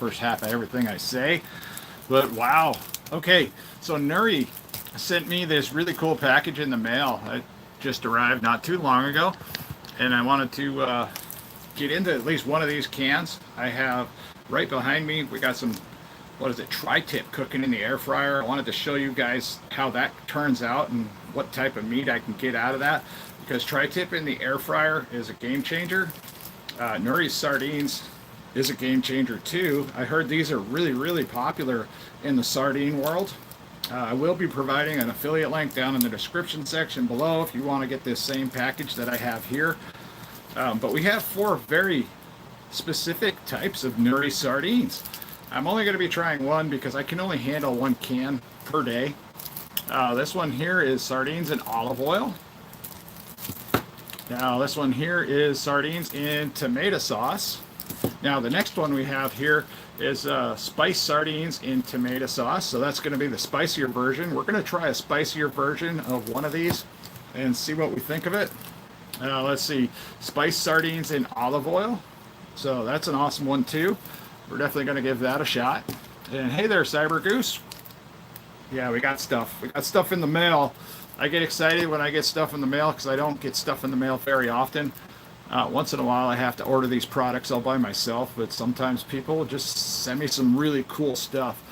first half of everything I say. But wow. Okay, so Nuri sent me this really cool package in the mail. It just arrived not too long ago, and I wanted to get into at least one of these cans. I have right behind me, we got some, what is it, tri-tip cooking in the air fryer. I wanted to show you guys how that turns out and what type of meat I can get out of that, because tri-tip in the air fryer is a game changer. Nuri's Sardines is a game changer too. I heard these are really popular in the sardine world. I will be providing an affiliate link down in the description section below if you want to get this same package that I have here. But we have 4 very specific types of Nuri sardines. I'm only going to be trying one because I can only handle 1 can per day. This one here is sardines in olive oil. Now this one here is sardines in tomato sauce. Now the next one we have here is spiced sardines in tomato sauce. So that's going to be the spicier version. We're going to try a spicier version of one of these and see what we think of it. Let's see, spiced sardines in olive oil. So that's an awesome one too. We're definitely going to give that a shot. And hey there, Cyber Goose. Yeah, we got stuff. We got stuff in the mail. I get excited when I get stuff in the mail because I don't get stuff in the mail very often. Once in a while I have to order these products all by myself, but sometimes people just send me some really cool stuff.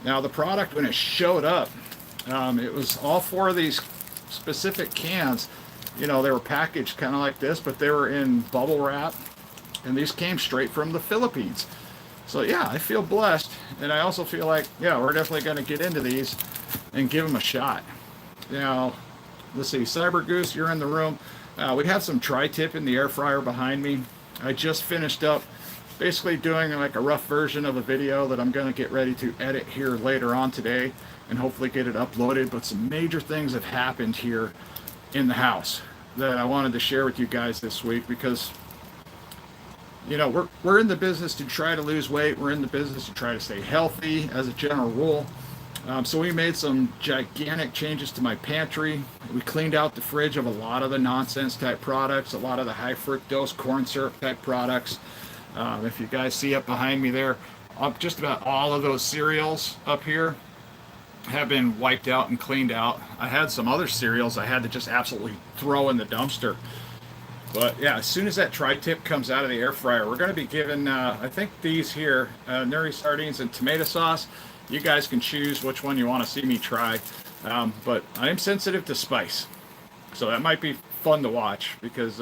Now the product, when it showed up, it was all 4 of these specific cans. You know, they were packaged kind of like this, but they were in bubble wrap, and these came straight from the Philippines. So yeah, I feel blessed, and I also feel like, yeah, we're definitely going to get into these and give them a shot. Now, let's see, Cyber Goose, you're in the room. We have some tri-tip in the air fryer behind me. I just finished up basically doing like a rough version of a video that I'm going to get ready to edit here later on today and hopefully get it uploaded. But some major things have happened here in the house that I wanted to share with you guys this week, because you know, we're in the business to try to lose weight. We're in the business to try to stay healthy as a general rule. So we made some gigantic changes to my pantry. We cleaned out the fridge of a lot of the nonsense type products, a lot of the high fructose corn syrup type products. If you guys see up behind me there, just about all of those cereals up here have been wiped out and cleaned out. I had some other cereals I had to just absolutely throw in the dumpster. But yeah, as soon as that tri-tip comes out of the air fryer, we're going to be giving, I think these here, Nuri sardines and tomato sauce. You guys can choose which one you want to see me try. But I am sensitive to spice. So that might be fun to watch, because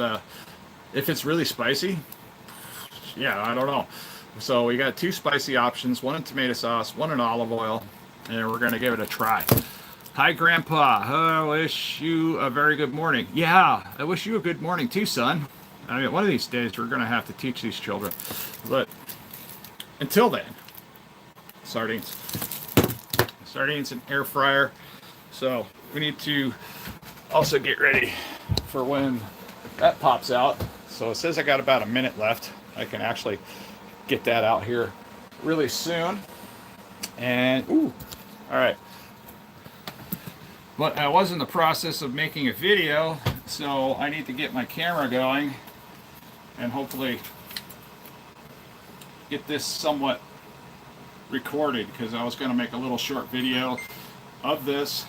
if it's really spicy, yeah, I don't know. So we got 2 spicy options, one in tomato sauce, one in olive oil, and we're going to give it a try. Hi, Grandpa. I wish you a very good morning. Yeah, I wish you a good morning too, son. I mean, one of these days we're going to have to teach these children. But until then, sardines. Sardines in air fryer. So we need to also get ready for when that pops out. So it says I got about a minute left. I can actually get that out here really soon. And, ooh, all right. But I was in the process of making a video, so I need to get my camera going and hopefully get this somewhat recorded, because I was going to make a little short video of this.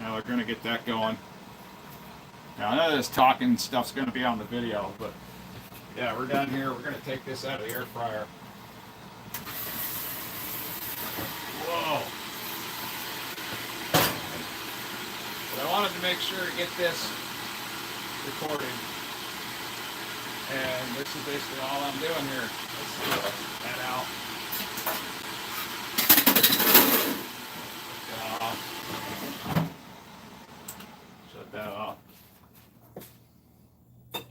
Now we're going to get that going. Now none of this talking stuff's going to be on the video, but yeah, we're done here. We're going to take this out of the air fryer. Whoa. But I wanted to make sure to get this recorded. And this is basically all I'm doing here. Let's see that out. Shut that off.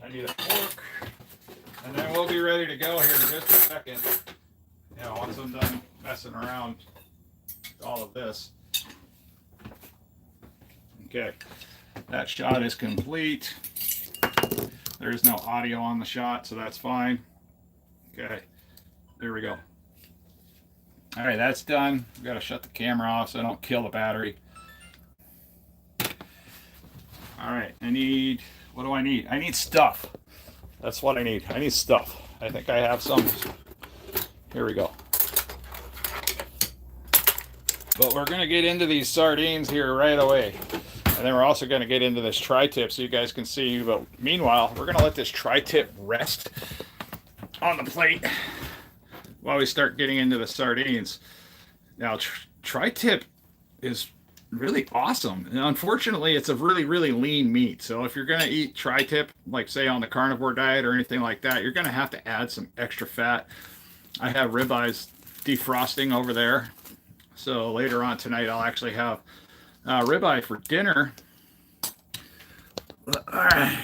I need a fork. And then we'll be ready to go here in just a second. You know, once I'm done messing around with all of this. Okay, that shot is complete. There is no audio on the shot, so that's fine. Okay, there we go. All right, that's done. We've got to shut the camera off so I don't kill the battery. All right, I need, what do I need? I need stuff. That's what I need. I need stuff. I think I have some. Here we go. But we're going to get into these sardines here right away. And then we're also going to get into this tri-tip so you guys can see. But meanwhile, we're going to let this tri-tip rest on the plate while we start getting into the sardines. Now, tri-tip is really awesome. And unfortunately, it's a really, really lean meat. So if you're going to eat tri-tip, like say on the carnivore diet or anything like that, you're going to have to add some extra fat. I have ribeyes defrosting over there. So later on tonight, I'll actually have ribeye for dinner. All right.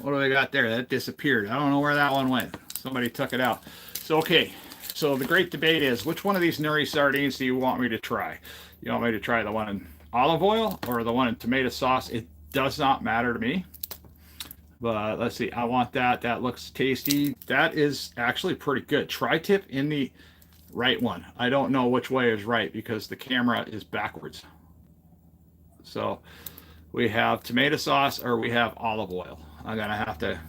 What do I got there? That disappeared. I don't know where that one went. Somebody took it out. So, okay. So the great debate is, which one of these Nuri sardines do you want me to try? You want me to try the one in olive oil or the one in tomato sauce? It does not matter to me. But let's see. I want that. That looks tasty. That is actually pretty good. Tri-tip in the right one. I don't know which way is right because the camera is backwards. So we have tomato sauce or we have olive oil. I'm gonna have to,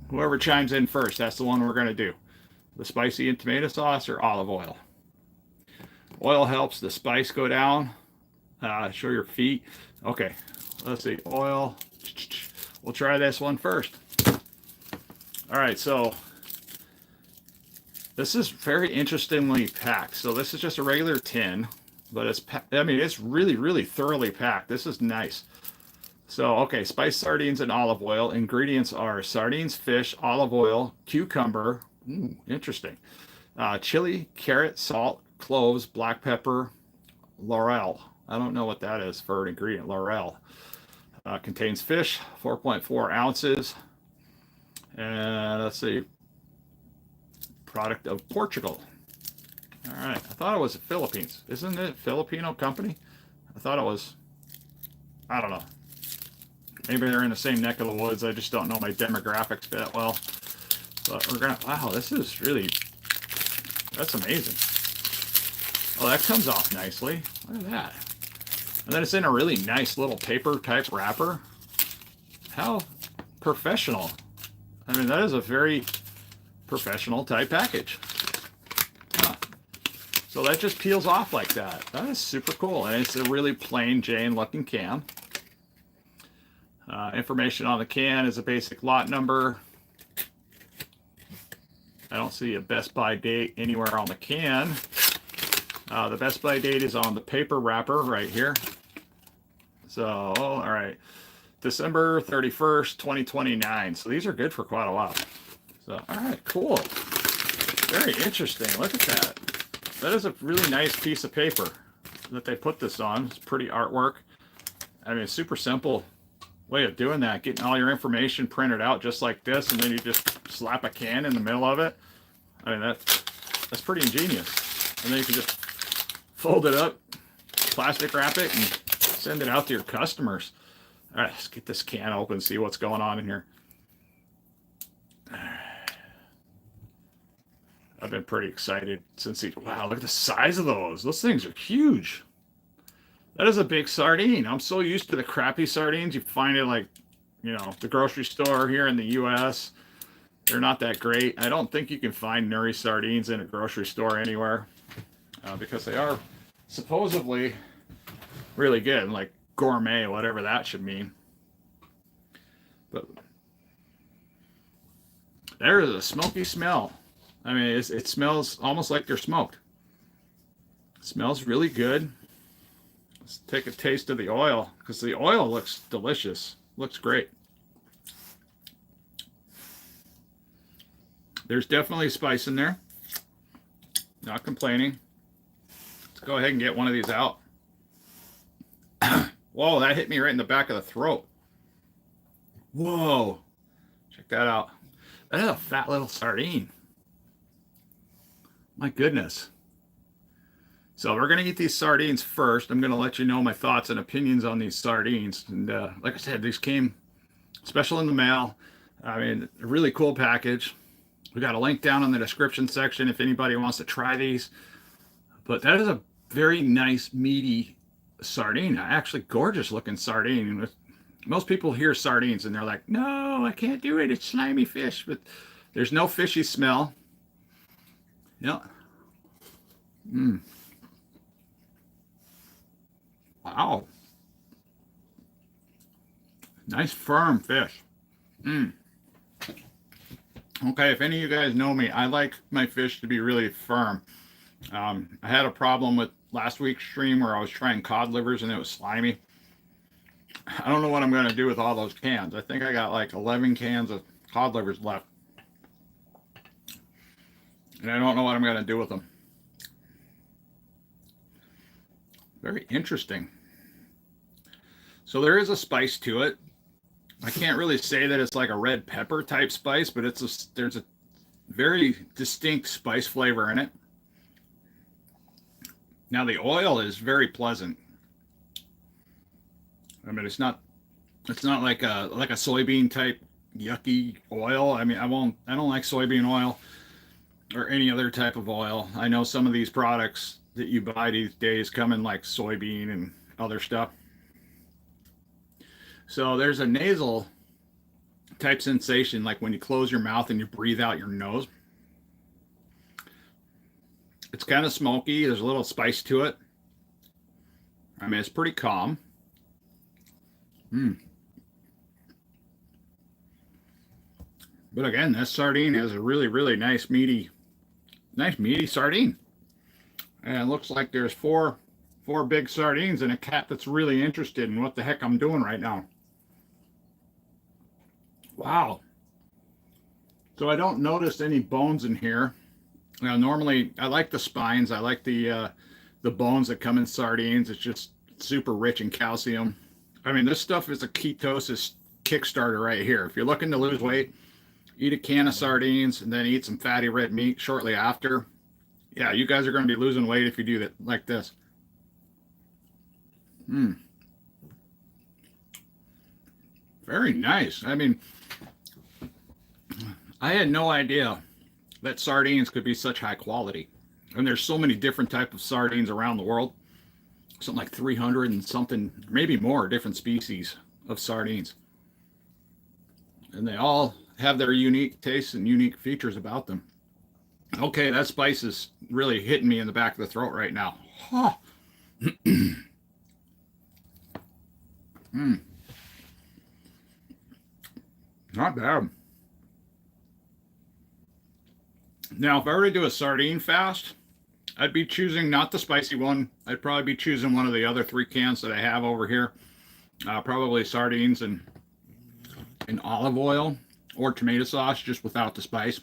whoever chimes in first, that's the one we're gonna do. The spicy and tomato sauce or olive oil. Oil helps the spice go down. Show your feet. Okay, let's see. Oil. We'll try this one first. All right, so this is very interestingly packed. So this is just a regular tin, but it's, I mean, it's really, really thoroughly packed. This is nice. So, okay, spiced sardines and olive oil. Ingredients are sardines, fish, olive oil, cucumber. Interesting. Chili, carrot, salt, cloves, black pepper, laurel. I don't know what that is for an ingredient. Laurel. Contains fish, 4.4 ounces. And let's see. Product of Portugal. All right. I thought it was the Philippines. Isn't it a Filipino company? I thought it was. I don't know. Maybe they're in the same neck of the woods. I just don't know my demographics that well. But we're gonna. Wow, this is really. That's amazing. Oh, that comes off nicely. Look at that. And then it's in a really nice little paper type wrapper. How professional. I mean, that is a very professional type package. Huh. So that just peels off like that. That is super cool. And it's a really plain Jane looking can. Information on the can is a basic lot number. I don't see a Best By date anywhere on the can. The Best By date is on the paper wrapper right here. So, all right. December 31st, 2029. So these are good for quite a while. So, all right, cool. Very interesting. Look at that. That is a really nice piece of paper that they put this on. It's pretty artwork. I mean, it's super simple way of doing that. Getting all your information printed out just like this, and then you just slap a can in the middle of it. I mean, that's pretty ingenious. And then you can just fold it up, plastic wrap it, and send it out to your customers. All right, let's get this can open, see what's going on in here. I've been pretty excited since wow, look at the size of those. Those things are huge. That is a big sardine. I'm so used to the crappy sardines. You find it like, you know, the grocery store here in the U.S. They're not that great. I don't think you can find Nuri sardines in a grocery store anywhere because they are supposedly really good, like gourmet, whatever that should mean. But there is a smoky smell. I mean, it smells almost like they're smoked. It smells really good. Let's take a taste of the oil because the oil looks delicious. Looks great. There's definitely spice in there. Not complaining. Let's go ahead and get one of these out. Whoa, that hit me right in the back of the throat. Whoa. Check that out. That is a fat little sardine. My goodness. So we're going to eat these sardines first. I'm going to let you know my thoughts and opinions on these sardines. And like I said, these came special in the mail. I mean, a really cool package. We got a link down in the description section if anybody wants to try these. But that is a very nice, meaty sardine. Actually, gorgeous looking sardine. Most people hear sardines and they're like, no, I can't do it. It's slimy fish. But there's no fishy smell. Yeah. Wow. Nice firm fish. Mm. Okay, if any of you guys know me, I like my fish to be really firm. I had a problem with last week's stream where I was trying cod livers and it was slimy. I don't know what I'm going to do with all those cans. I think I got like 11 cans of cod livers left. And I don't know what I'm going to do with them. Very interesting. So there is a spice to it. I can't really say that it's like a red pepper type spice, but there's a very distinct spice flavor in it. Now the oil is very pleasant. I mean, it's not like a soybean type yucky oil. I mean, I don't like soybean oil or any other type of oil. I know some of these products that you buy these days come in like soybean and other stuff. So there's a nasal type sensation, like when you close your mouth and you breathe out your nose. It's kind of smoky. There's a little spice to it. I mean, it's pretty calm. But again, this sardine is a really, really nice meaty sardine. And it looks like there's four big sardines and a cat that's really interested in what the heck I'm doing right now. Wow. So I don't notice any bones in here. Now, normally I like the spines. I like the bones that come in sardines. It's just super rich in calcium. I mean, this stuff is a ketosis kickstarter right here. If you're looking to lose weight, eat a can of sardines and then eat some fatty red meat shortly after. Yeah, you guys are going to be losing weight if you do that like this. Very nice. I mean, I had no idea that sardines could be such high quality. And there's so many different types of sardines around the world. Something like 300 and something, maybe more, different species of sardines. And they all have their unique tastes and unique features about them. Okay, that spice is really hitting me in the back of the throat right now. Huh. Not bad. Now, if I were to do a sardine fast, I'd be choosing not the spicy one. I'd probably be choosing one of the other 3 cans that I have over here. Probably sardines and olive oil or tomato sauce, just without the spice.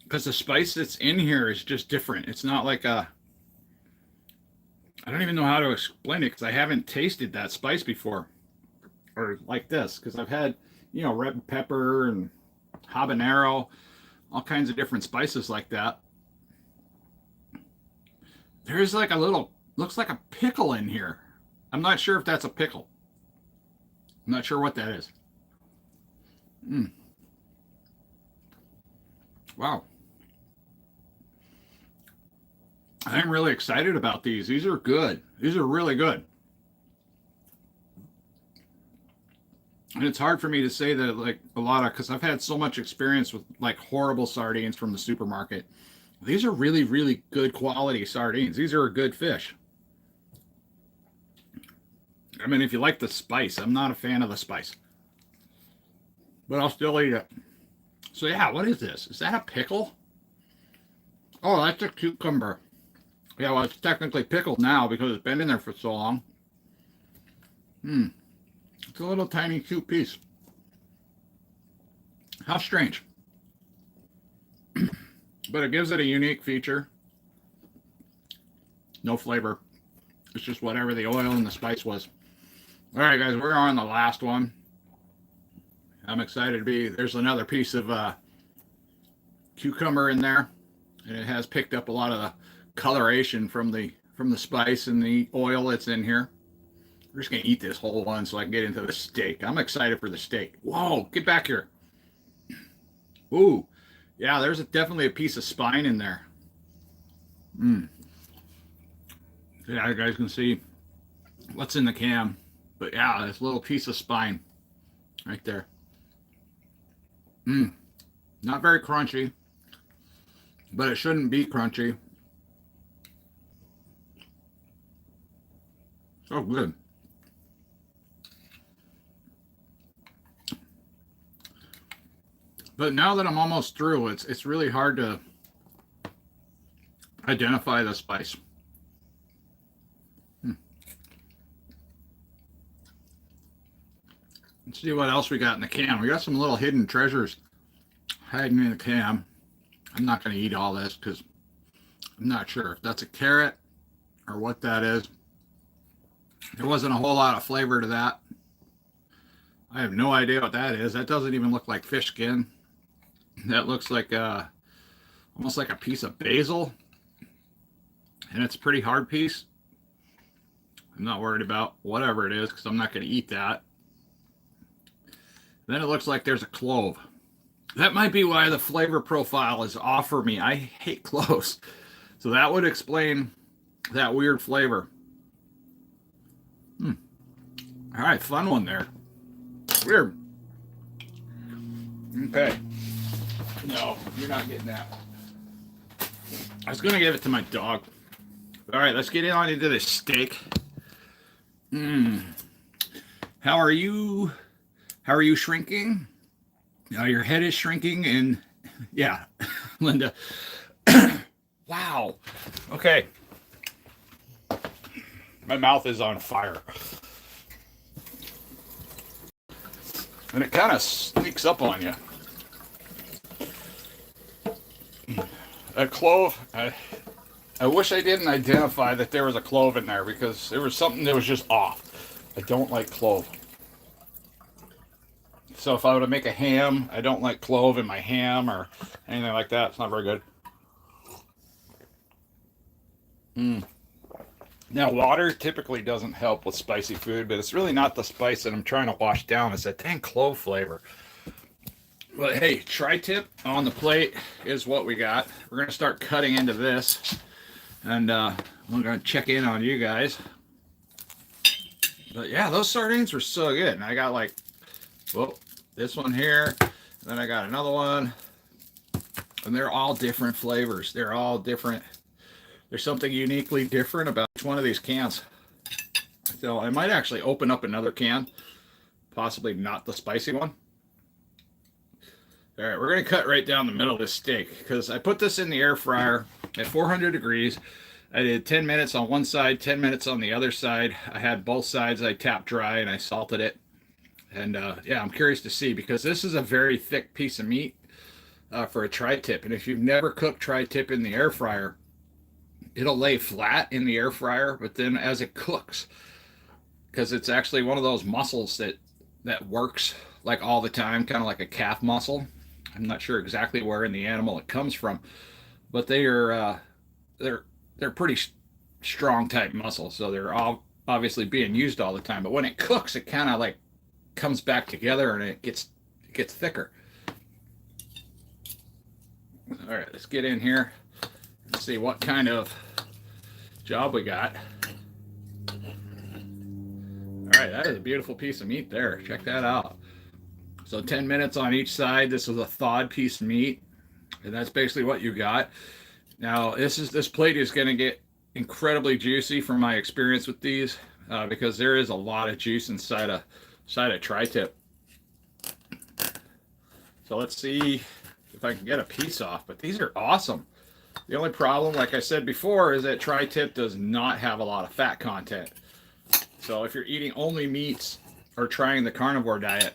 Because the spice that's in here is just different. It's not like I don't even know how to explain it because I haven't tasted that spice before. Or like this, because I've had, red pepper and habanero, all kinds of different spices like that. There's like looks like a pickle in here. I'm not sure if that's a pickle. I'm not sure what that is. Wow. I'm really excited about these. These are good. These are really good. And it's hard for me to say that like a lot of, because I've had so much experience with like horrible sardines from the supermarket. These are really, really good quality sardines. These are a good fish. I mean, if you like the spice, I'm not a fan of the spice, but I'll still eat it. So yeah, what is this? Is that a pickle? Oh, that's a cucumber. Yeah, well, it's technically pickled now because it's been in there for so long. It's a little tiny cute piece. How strange. But it gives it a unique feature. No flavor. It's just whatever the oil and the spice was. All right, guys, we're on the last one. I'm excited to be. There's another piece of cucumber in there, and it has picked up a lot of the coloration from the spice and the oil that's in here. We're just gonna eat this whole one so I can get into the steak. I'm excited for the steak. Whoa, get back here. Ooh, yeah, there's definitely a piece of spine in there. Yeah, you guys can see what's in the cam. But yeah, this little piece of spine right there. Not very crunchy, but it shouldn't be crunchy. So good. But now that I'm almost through, it's really hard to identify the spice. Let's see what else we got in the can. We got some little hidden treasures hiding in the can. I'm not going to eat all this because I'm not sure if that's a carrot or what that is. There wasn't a whole lot of flavor to that. I have no idea what that is. That doesn't even look like fish skin. That looks like almost like a piece of basil. And it's a pretty hard piece. I'm not worried about whatever it is because I'm not going to eat that. Then it looks like there's a clove. That might be why the flavor profile is off for me. I hate cloves. So that would explain that weird flavor. All right, fun one there. Weird. Okay. No, you're not getting that. I was going to give it to my dog. All right, let's get on into this steak. How are you? How are you shrinking? Your head is shrinking, and yeah, Linda. Wow. Okay. My mouth is on fire. And it kind of sneaks up on you. A clove, I wish I didn't identify that there was a clove in there because there was something that was just off. I don't like clove. So if I were to make a ham, I don't like clove in my ham or anything like that. It's not very good. Now, water typically doesn't help with spicy food, but it's really not the spice that I'm trying to wash down. It's that dang clove flavor. But hey, tri-tip on the plate is what we got. We're going to start cutting into this, and we're going to check in on you guys. But yeah, those sardines were so good. And I got like, well, this one here, and then I got another one, and they're all different flavors. They're all different. There's something uniquely different about each one of these cans. So I might actually open up another can, possibly not the spicy one. All right, we're going to cut right down the middle of this steak because I put this in the air fryer at 400 degrees. I did 10 minutes on one side, 10 minutes on the other side. I had both sides I tapped dry and I salted it. And yeah, I'm curious to see because this is a very thick piece of meat for a tri-tip. And if you've never cooked tri-tip in the air fryer, it'll lay flat in the air fryer, but then as it cooks, because it's actually one of those muscles that works like all the time, kind of like a calf muscle. I'm not sure exactly where in the animal it comes from, but they're pretty strong type muscles, so they're all obviously being used all the time. But when it cooks, it kind of like comes back together and it gets thicker. All right, let's get in here and see what kind of job we got. All right, that is a beautiful piece of meat there. Check that out. So 10 minutes on each side. This is a thawed piece of meat, and that's basically what you got. Now this plate is going to get incredibly juicy from my experience with these because there is a lot of juice inside a tri-tip. So let's see if I can get a piece off. But these are awesome. The only problem, like I said before, is that tri-tip does not have a lot of fat content. So if you're eating only meats or trying the carnivore diet,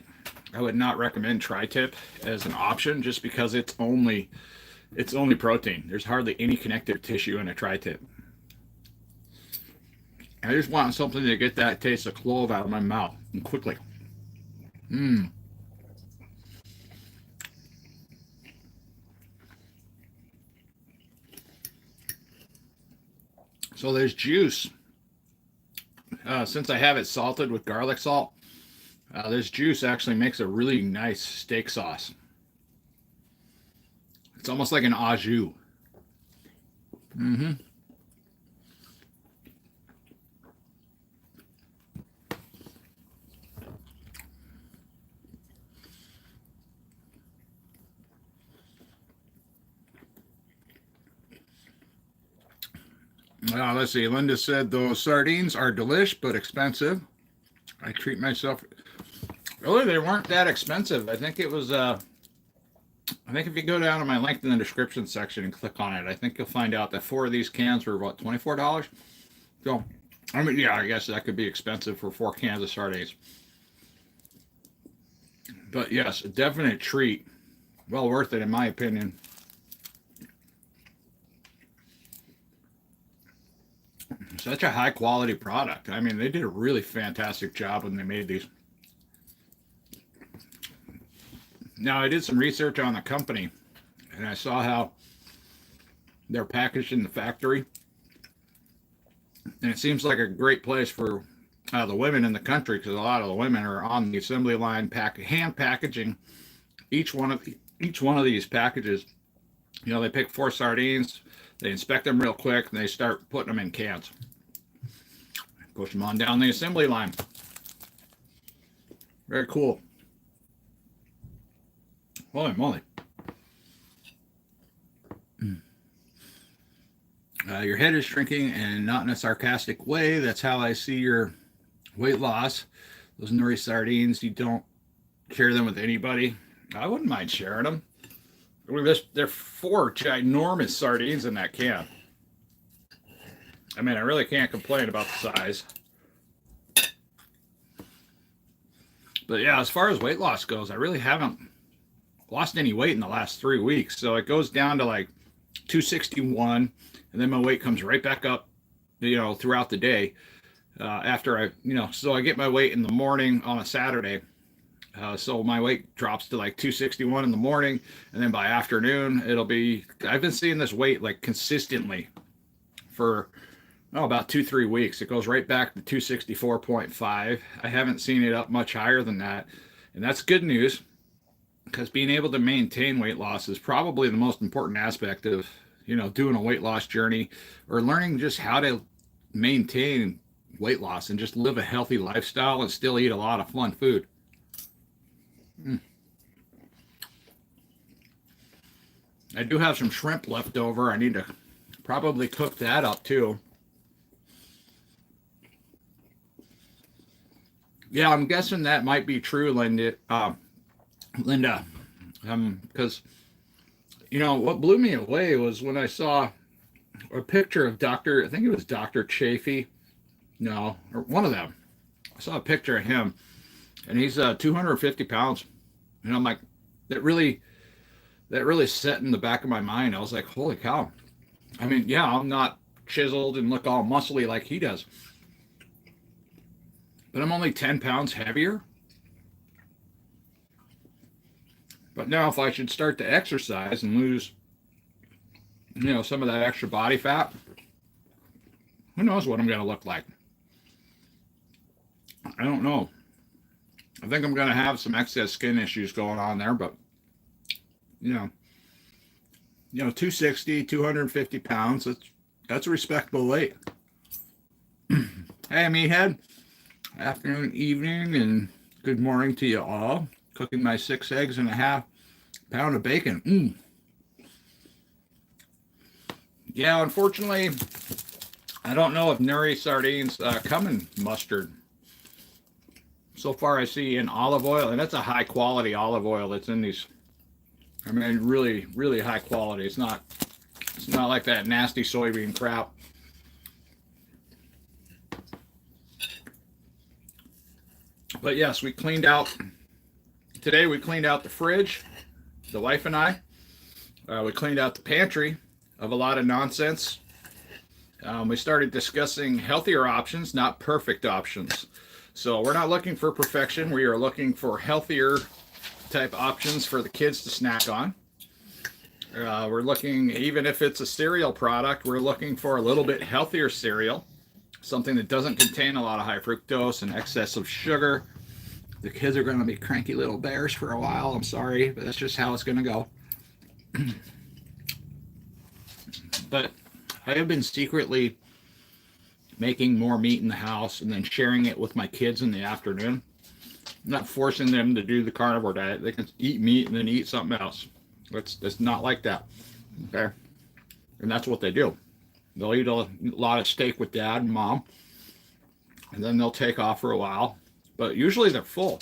I would not recommend tri-tip as an option just because it's only protein. There's hardly any connective tissue in a tri-tip. I just want something to get that taste of clove out of my mouth and quickly. So there's juice. Since I have it salted with garlic salt, this juice actually makes a really nice steak sauce. It's almost like an au jus. Let's see. Linda said those sardines are delish but expensive. I treat myself. Really, they weren't that expensive. I think it was. I think if you go down to my link in the description section and click on it, I think you'll find out that 4 of these cans were about $24. So, I mean, yeah, I guess that could be expensive for 4 cans of sardines. But yes, a definite treat. Well worth it, in my opinion. Such a high quality product. I mean, they did a really fantastic job when they made these. Now, I did some research on the company, and I saw how they're packaged in the factory. And it seems like a great place for the women in the country, because a lot of the women are on the assembly line hand packaging each one of these packages. You know, they pick 4 sardines, they inspect them real quick, and they start putting them in cans. Push them on down the assembly line. Very cool. Holy moly. Your head is shrinking, and not in a sarcastic way. That's how I see your weight loss. Those Nuri sardines, you don't share them with anybody. I wouldn't mind sharing them. There are 4 ginormous sardines in that can. I mean, I really can't complain about the size. But yeah, as far as weight loss goes, I really haven't lost any weight in the last 3 weeks. So it goes down to like 261, and then my weight comes right back up, you know, throughout the day. After I, you know, so I get my weight in the morning on a Saturday. So my weight drops to like 261 in the morning, and then by afternoon, it'll be, I've been seeing this weight like consistently for about 2-3 weeks. It goes right back to 264.5. I haven't seen it up much higher than that. And that's good news, because being able to maintain weight loss is probably the most important aspect of, you know, doing a weight loss journey, or learning just how to maintain weight loss and just live a healthy lifestyle and still eat a lot of fun food. I do have some shrimp left over. I need to probably cook that up too. Yeah, I'm guessing that might be true, Linda. Because, you know, what blew me away was when I saw a picture of I think it was Dr. Chafee. No, or one of them. I saw a picture of him, and he's 250 pounds. And I'm like, that really set in the back of my mind. I was like, holy cow. I mean, yeah, I'm not chiseled and look all muscly like he does, but I'm only 10 pounds heavier. But now if I should start to exercise and lose, you know, some of that extra body fat, who knows what I'm going to look like? I don't know. I think I'm going to have some excess skin issues going on there, but, you know, 260, 250 pounds, that's a respectable weight. Hey, meathead. Afternoon, evening, and good morning to you all. Cooking my 6 eggs and a half pound of bacon. Yeah, unfortunately, I don't know if Nuri sardines come in mustard. So far, I see in olive oil, and that's a high quality olive oil that's in these. I mean, really, really high quality. It's not like that nasty soybean crap. But yes, we cleaned out the fridge, the wife and I. We cleaned out the pantry of a lot of nonsense. We started discussing healthier options, not perfect options. So we're not looking for perfection. We are looking for healthier type options for the kids to snack on. We're looking, even if it's a cereal product, we're looking for a little bit healthier cereal, something that doesn't contain a lot of high fructose and excess of sugar. The kids are going to be cranky little bears for a while. I'm sorry, but that's just how it's going to go. But I have been secretly making more meat in the house and then sharing it with my kids in the afternoon. I'm not forcing them to do the carnivore diet. They can eat meat and then eat something else. It's not like that. Okay? And that's what they do. They'll eat a lot of steak with dad and mom, and then they'll take off for a while. But usually they're full,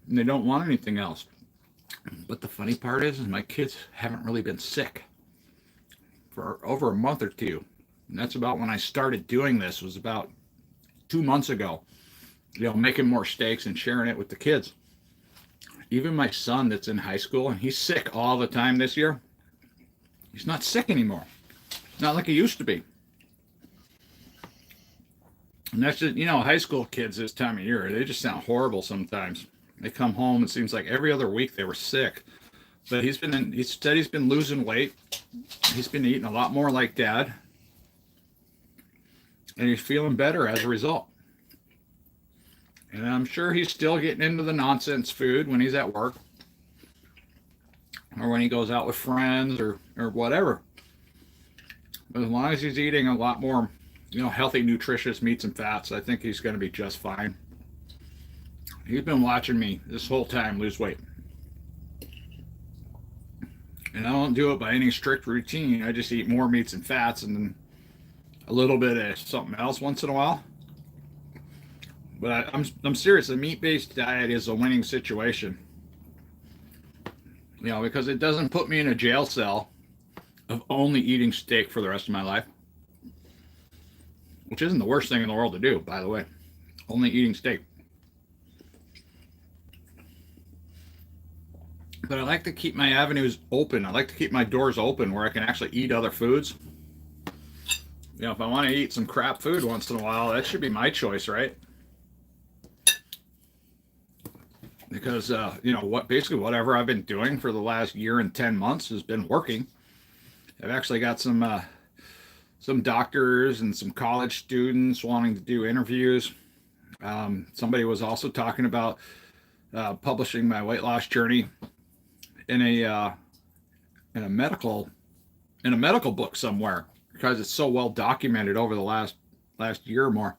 and they don't want anything else. But the funny part is my kids haven't really been sick for over a month or two. And that's about when I started doing this, was about 2 months ago. Making more steaks and sharing it with the kids. Even my son that's in high school, and he's sick all the time this year, he's not sick anymore. Not like he used to be. And that's just, high school kids this time of year, they just sound horrible sometimes. They come home, it seems like every other week they were sick. But he said he's been losing weight. He's been eating a lot more like dad. And he's feeling better as a result. And I'm sure he's still getting into the nonsense food when he's at work. Or when he goes out with friends or whatever. But as long as he's eating a lot more, healthy, nutritious meats and fats, I think he's going to be just fine. He's been watching me this whole time lose weight. And I don't do it by any strict routine. I just eat more meats and fats and then a little bit of something else once in a while. But I'm serious. A meat-based diet is a winning situation. Because it doesn't put me in a jail cell of only eating steak for the rest of my life. Which isn't the worst thing in the world to do, by the way. Only eating steak. But I like to keep my avenues open. I like to keep my doors open where I can actually eat other foods. If I want to eat some crap food once in a while, that should be my choice, right? Because, basically whatever I've been doing for the last year and 10 months has been working. I've actually got some doctors and some college students wanting to do interviews. Somebody was also talking about publishing my weight loss journey in a medical book somewhere, because it's so well documented over the last year or more.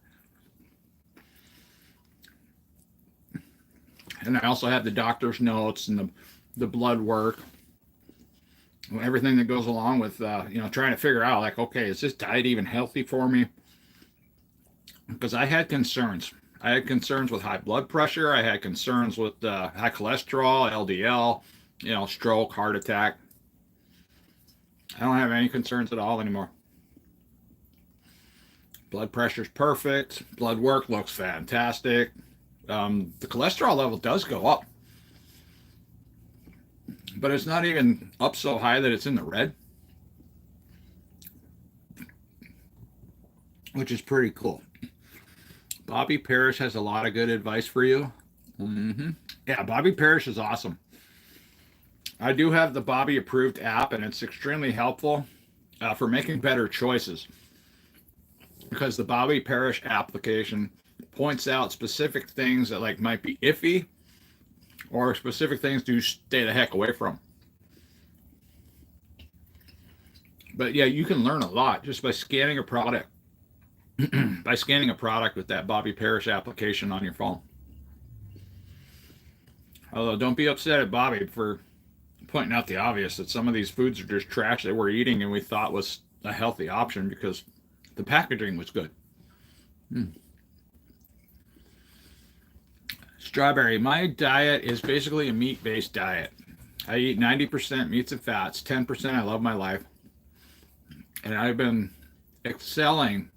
And I also have the doctor's notes and the blood work, everything that goes along with trying to figure out, like, okay, is this diet even healthy for me? Because I had concerns. I had concerns with high blood pressure. I had concerns with high cholesterol, LDL, stroke, heart attack. I don't have any concerns at all anymore. Blood pressure's perfect. Blood work looks fantastic. The cholesterol level does go up, but it's not even up so high that it's in the red, which is pretty cool. Bobby Parrish has a lot of good advice for you. Yeah, Bobby Parrish is awesome. I do have the Bobby approved app, and it's extremely helpful for making better choices, because the Bobby Parrish application points out specific things that might be iffy, or specific things to stay the heck away from. But yeah, you can learn a lot just by scanning a product by scanning a product with that Bobby Parrish application on your phone. Although don't be upset at Bobby for pointing out the obvious, that some of these foods are just trash that we're eating and we thought was a healthy option because the packaging was good. Strawberry, my diet is basically a meat-based diet. I eat 90% meats and fats, 10% I love my life. And I've been excelling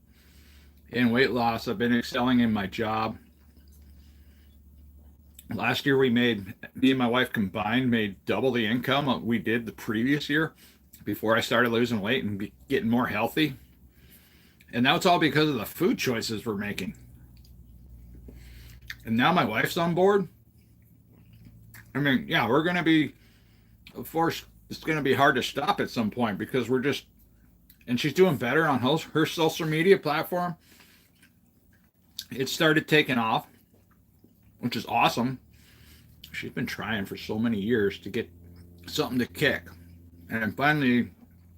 in weight loss. I've been excelling in my job. Last year me and my wife combined made double the income we did the previous year before I started losing weight and getting more healthy. And now it's all because of the food choices we're making. And now my wife's on board. I mean, yeah, we're going to be, of course, it's going to be hard to stop at some point because and she's doing better on her social media platform. It started taking off, which is awesome. She's been trying for so many years to get something to kick. And finally,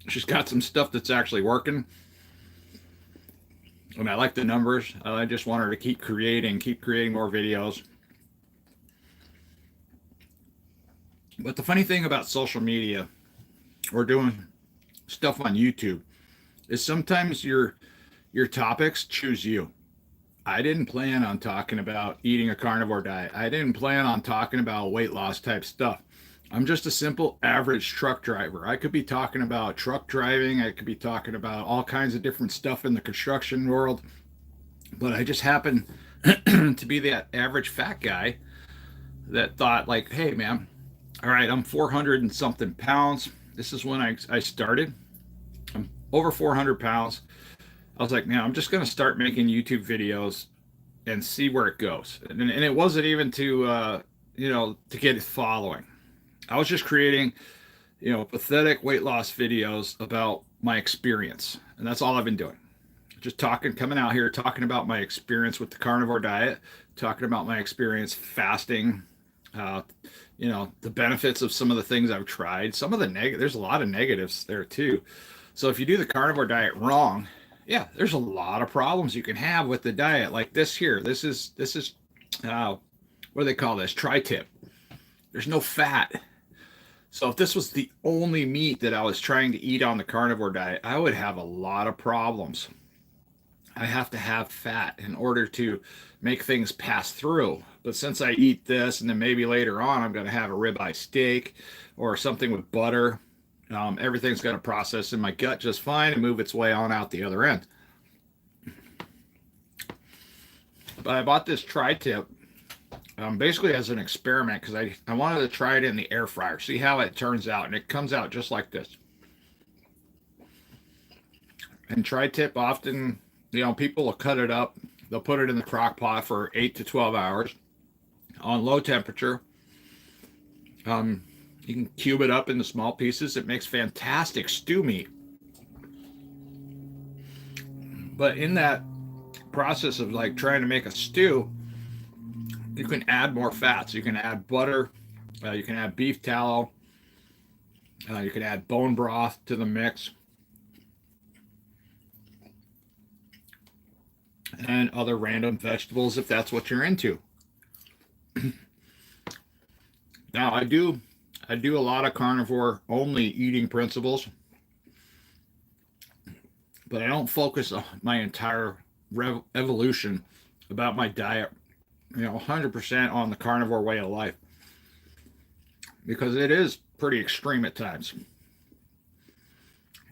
she's got some stuff that's actually working. And I like the numbers. I just want her to keep creating more videos. But the funny thing about social media, we're doing stuff on YouTube is sometimes your topics choose you. I didn't plan on talking about eating a carnivore diet. I didn't plan on talking about weight loss type stuff. I'm just a simple average truck driver. I could be talking about truck driving. I could be talking about all kinds of different stuff in the construction world. But I just happen to be that average fat guy that thought like, hey man, all right, I'm 400 and something pounds. This is when I started. I'm over 400 pounds. I was like, man, I'm just going to start making YouTube videos and see where it goes. And it wasn't even to, to get it following. I was just creating, pathetic weight loss videos about my experience. And that's all I've been doing. Just coming out here, talking about my experience with the carnivore diet, talking about my experience fasting, the benefits of some of the things I've tried. Some of the there's a lot of negatives there too. So if you do the carnivore diet wrong, yeah, there's a lot of problems you can have with the diet. Like this here, this is what do they call this? Tri-tip. There's no fat. So if this was the only meat that I was trying to eat on the carnivore diet, I would have a lot of problems. I have to have fat in order to make things pass through. But since I eat this, and then maybe later on I'm going to have a ribeye steak or something with butter, everything's going to process in my gut just fine and move its way on out the other end. But I bought this tri-tip basically as an experiment because I wanted to try it in the air fryer, see how it turns out. And it comes out just like this. And tri-tip often, people will cut it up. They'll put it in the crock pot for 8 to 12 hours on low temperature. You can cube it up into small pieces. It makes fantastic stew meat. But in that process of like trying to make a stew, you can add more fats. You can add butter. You can add beef tallow. You can add bone broth to the mix. And other random vegetables if that's what you're into. Now I do a lot of carnivore only eating principles, but I don't focus on my entire evolution about my diet, 100% on the carnivore way of life, because it is pretty extreme at times.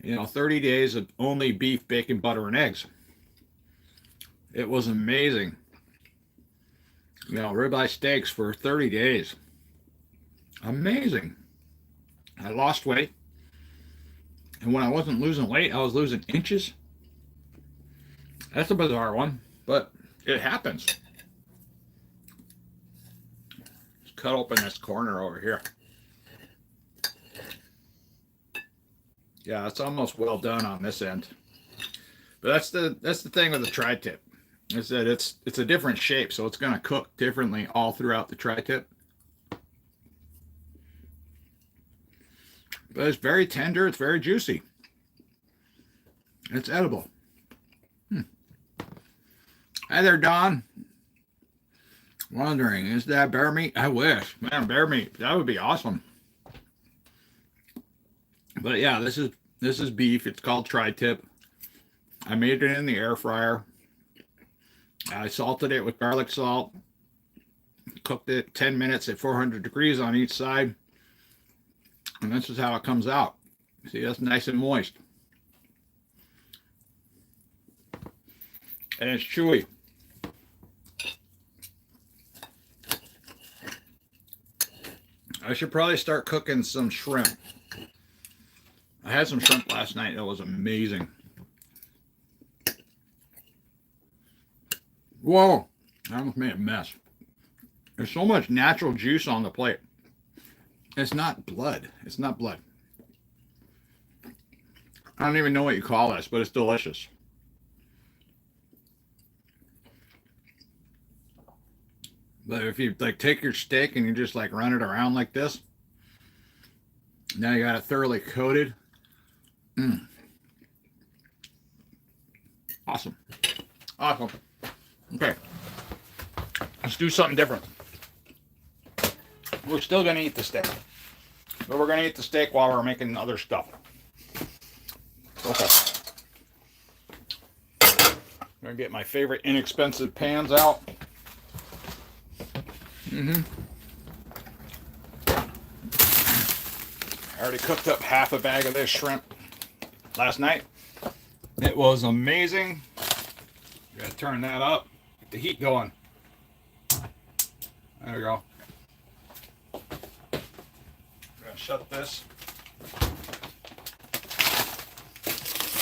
30 days of only beef, bacon, butter, and eggs. It was amazing. Ribeye steaks for 30 days. Amazing. I lost weight. And when I wasn't losing weight, I was losing inches. That's a bizarre one, but it happens. Let's cut open this corner over here. Yeah, it's almost well done on this end. But that's the thing with the tri-tip. Is that it's a different shape, so it's going to cook differently all throughout the tri-tip. But it's very tender. It's very juicy. It's edible. Hi there, Don. Wondering, is that bear meat? I wish. Man, bear meat. That would be awesome. But yeah, this is beef. It's called tri-tip. I made it in the air fryer. I salted it with garlic salt. Cooked it 10 minutes at 400 degrees on each side. And this is how it comes out. See, that's nice and moist. And it's chewy. I should probably start cooking some shrimp. I had some shrimp last night. It was amazing. Whoa, I almost made a mess. There's so much natural juice on the plate. It's not blood. It's not blood. I don't even know what you call this, but it's delicious. But if you take your steak and you just run it around like this, now you got it thoroughly coated. Awesome. Awesome. Okay. Let's do something different. We're still going to eat the steak. But we're going to eat the steak while we're making other stuff. Okay. I'm gonna get my favorite inexpensive pans out. I already cooked up half a bag of this shrimp last night. It was amazing. Gotta turn that up, get the heat going. There we go. Gonna shut this.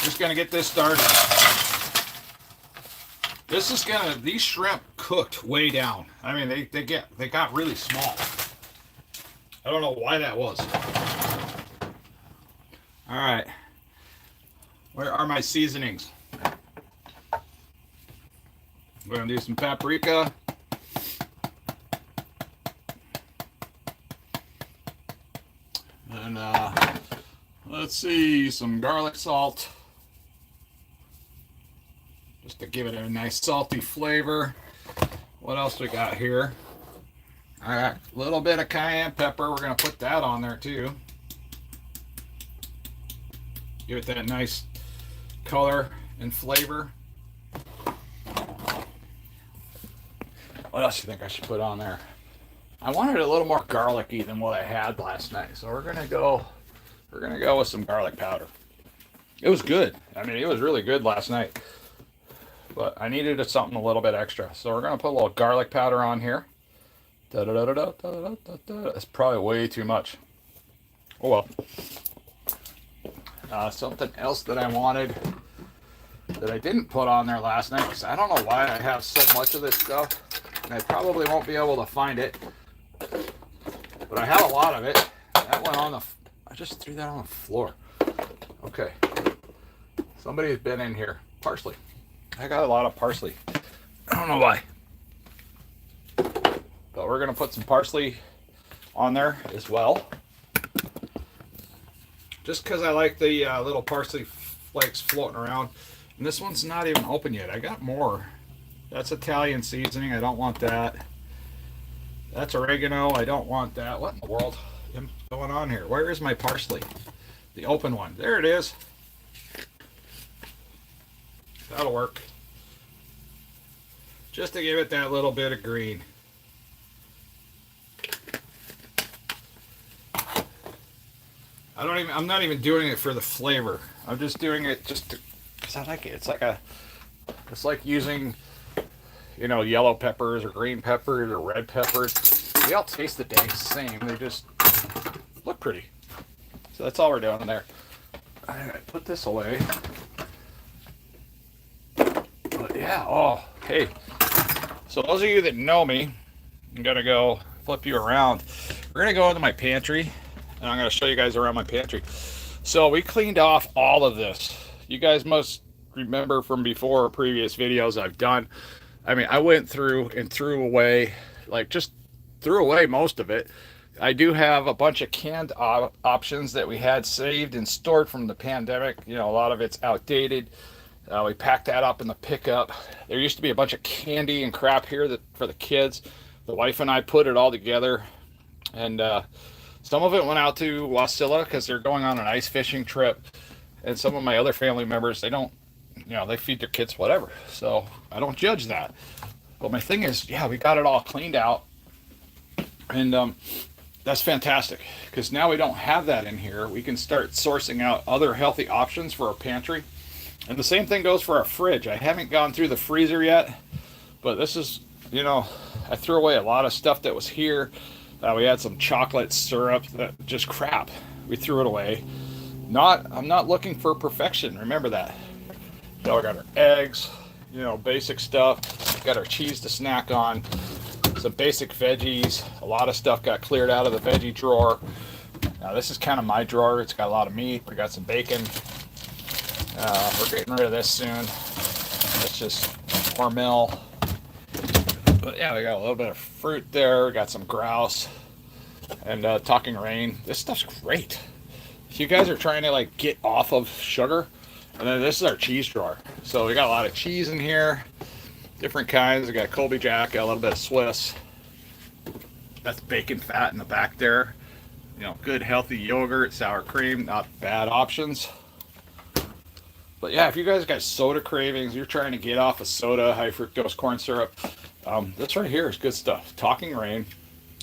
Just gonna get this started. This is gonna, these shrimp cooked way down. I mean, they got really small. I don't know why that was. All right, where are my seasonings? We're gonna do some paprika. And let's see, some garlic salt. Just to give it a nice salty flavor. What else we got here? All right, a little bit of cayenne pepper. We're gonna put that on there too. Give it that nice color and flavor. What else do you think I should put on there? I wanted a little more garlicky than what I had last night, so we're gonna go with some garlic powder. It was good. I mean, it was really good last night, but I needed something a little bit extra, so we're gonna put a little garlic powder on here. It's probably way too much. Oh well. Something else that I wanted that I didn't put on there last night, because I don't know why I have so much of this stuff, and I probably won't be able to find it, but I have a lot of it. That went on the, I just threw that on the floor. Okay, somebody's been in here. Parsley. I got a lot of parsley. I don't know why, but we're gonna put some parsley on there as well, just because I like the little parsley flakes floating around. And this one's not even open yet. I got more. That's Italian seasoning. I don't want that. That's oregano. I don't want that. What in the world is going on here? Where is my parsley? The open one. There it is. That'll work. Just to give it that little bit of green. I'm not even doing it for the flavor. I'm just doing it just to, because I like it. It's like using, you know, yellow peppers or green peppers or red peppers. They all taste the dang same. They just look pretty. So that's all we're doing in there. I put this away. But yeah, oh, hey. So those of you that know me, I'm gonna go flip you around. We're gonna go into my pantry, and I'm gonna show you guys around my pantry. So we cleaned off all of this. You guys must remember from before previous videos I've done. I mean, I went through and threw away, like just threw away most of it. I do have a bunch of canned options that we had saved and stored from the pandemic. You know, a lot of it's outdated. We packed that up in the pickup. There used to be a bunch of candy and crap here for the kids. The wife and I put it all together, and some of it went out to Wasilla because they're going on an ice fishing trip. And some of my other family members, they don't, you know, they feed their kids whatever. So I don't judge that. But my thing is, yeah, we got it all cleaned out. And that's fantastic, because now we don't have that in here. We can start sourcing out other healthy options for our pantry. And the same thing goes for our fridge. I haven't gone through the freezer yet, but this is, you know, I threw away a lot of stuff that was here. We had some chocolate syrup that just crap. We threw it away. I'm not looking for perfection. Remember that. So we got our eggs, you know, basic stuff. Got our cheese to snack on. Some basic veggies. A lot of stuff got cleared out of the veggie drawer. Now this is kind of my drawer. It's got a lot of meat. We got some bacon. We're getting rid of this soon. That's just Hormel. But yeah, we got a little bit of fruit there. We got some grouse and Talking Rain. This stuff's great. If you guys are trying to like get off of sugar, and then this is our cheese drawer. So we got a lot of cheese in here, different kinds. We got Colby Jack, got a little bit of Swiss. That's bacon fat in the back there. You know, good healthy yogurt, sour cream, not bad options. But yeah, if you guys got soda cravings, you're trying to get off of soda, high fructose corn syrup, this right here is good stuff. Talking Rain,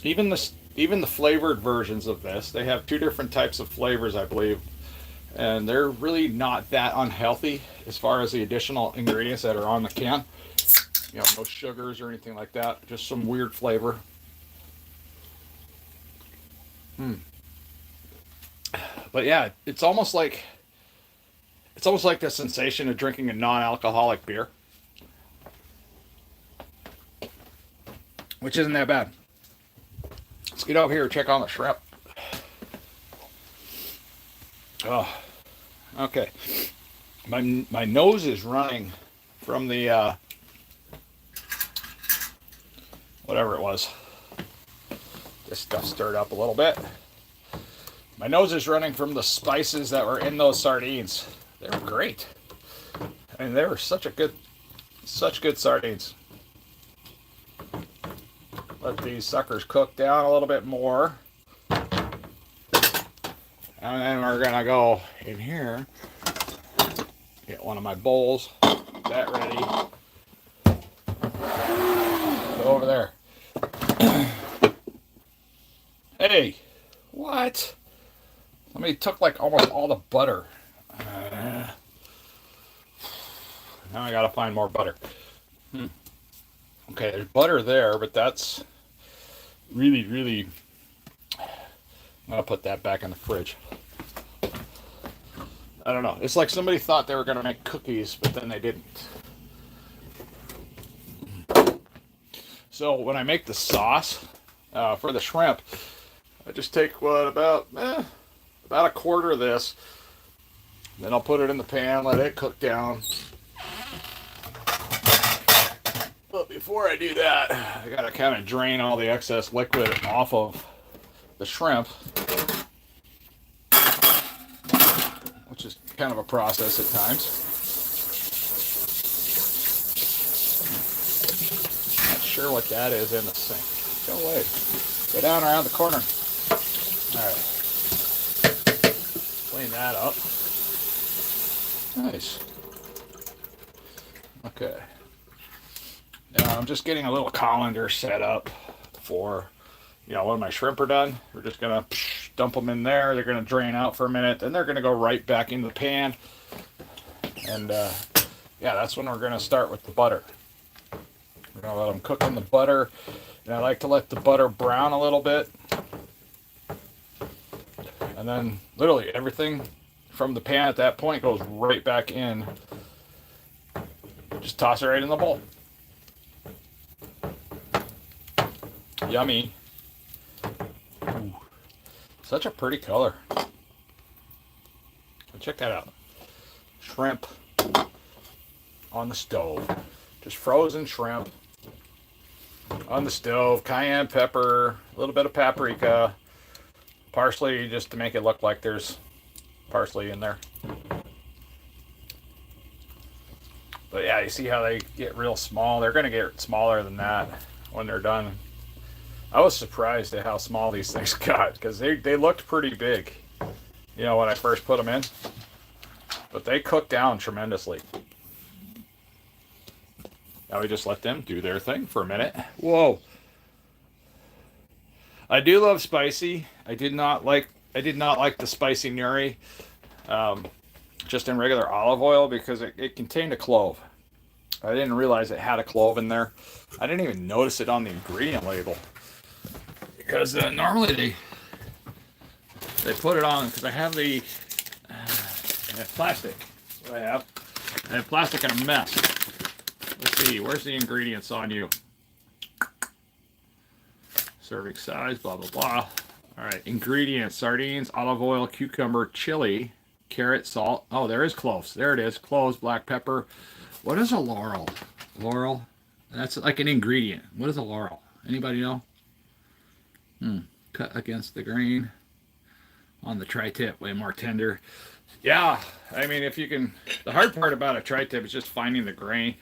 even the flavored versions of this, they have two different types of flavors, I believe, and they're really not that unhealthy as far as the additional ingredients that are on the can. You know, no sugars or anything like that, just some weird flavor. But yeah, it's almost like the sensation of drinking a non-alcoholic beer, which isn't that bad. Let's get over here and check on the shrimp. Oh, okay. My nose is running from the whatever it was. This stuff stirred up a little bit. My nose is running from the spices that were in those sardines. They were great. I mean, they were such good sardines. Let these suckers cook down a little bit more. And then we're gonna go in here, get one of my bowls, that ready. Go over there. Hey, what? Somebody took like almost all the butter. Now I gotta find more butter. Okay, there's butter there, but that's really. I'm gonna put that back in the fridge. I don't know. It's like somebody thought they were gonna make cookies, but then they didn't. So when I make the sauce for the shrimp, I just take about a quarter of this. Then I'll put it in the pan, let it cook down. But before I do that, I gotta kind of drain all the excess liquid off of the shrimp, which is kind of a process at times. Not sure what that is in the sink. Go away. Go down around the corner. All right. Clean that up. Nice. Okay. Now I'm just getting a little colander set up for, when my shrimp are done. We're just gonna dump them in there. They're gonna drain out for a minute, then they're gonna go right back into the pan. And yeah, that's when we're gonna start with the butter. We're gonna let them cook in the butter, and I like to let the butter brown a little bit. And then literally everything from the pan at that point goes right back in. Just toss it right in the bowl. Yummy. Ooh, such a pretty color. Check that out. Shrimp on the stove. Just frozen shrimp on the stove. Cayenne pepper, a little bit of paprika, parsley just to make it look like there's parsley in there. But yeah, you see how they get real small? They're going to get smaller than that when they're done. I was surprised at how small these things got because they looked pretty big, when I first put them in. But they cooked down tremendously. Now we just let them do their thing for a minute. Whoa. I do love spicy. I did not like the spicy Nuri, just in regular olive oil because it contained a clove. I didn't realize it had a clove in there. I didn't even notice it on the ingredient label because normally they put it on because I have the plastic. That's what I have. I have plastic in a mess. Let's see, where's the ingredients on you? Serving size, blah, blah, blah. All right, ingredients: sardines, olive oil, cucumber, chili, carrot, salt. Oh, there is cloves. There it is. Cloves, black pepper. What is a laurel? Laurel? That's like an ingredient. What is a laurel? Anybody know? Cut against the grain. On the tri-tip, way more tender. Yeah, I mean, if you can... The hard part about a tri-tip is just finding the grain.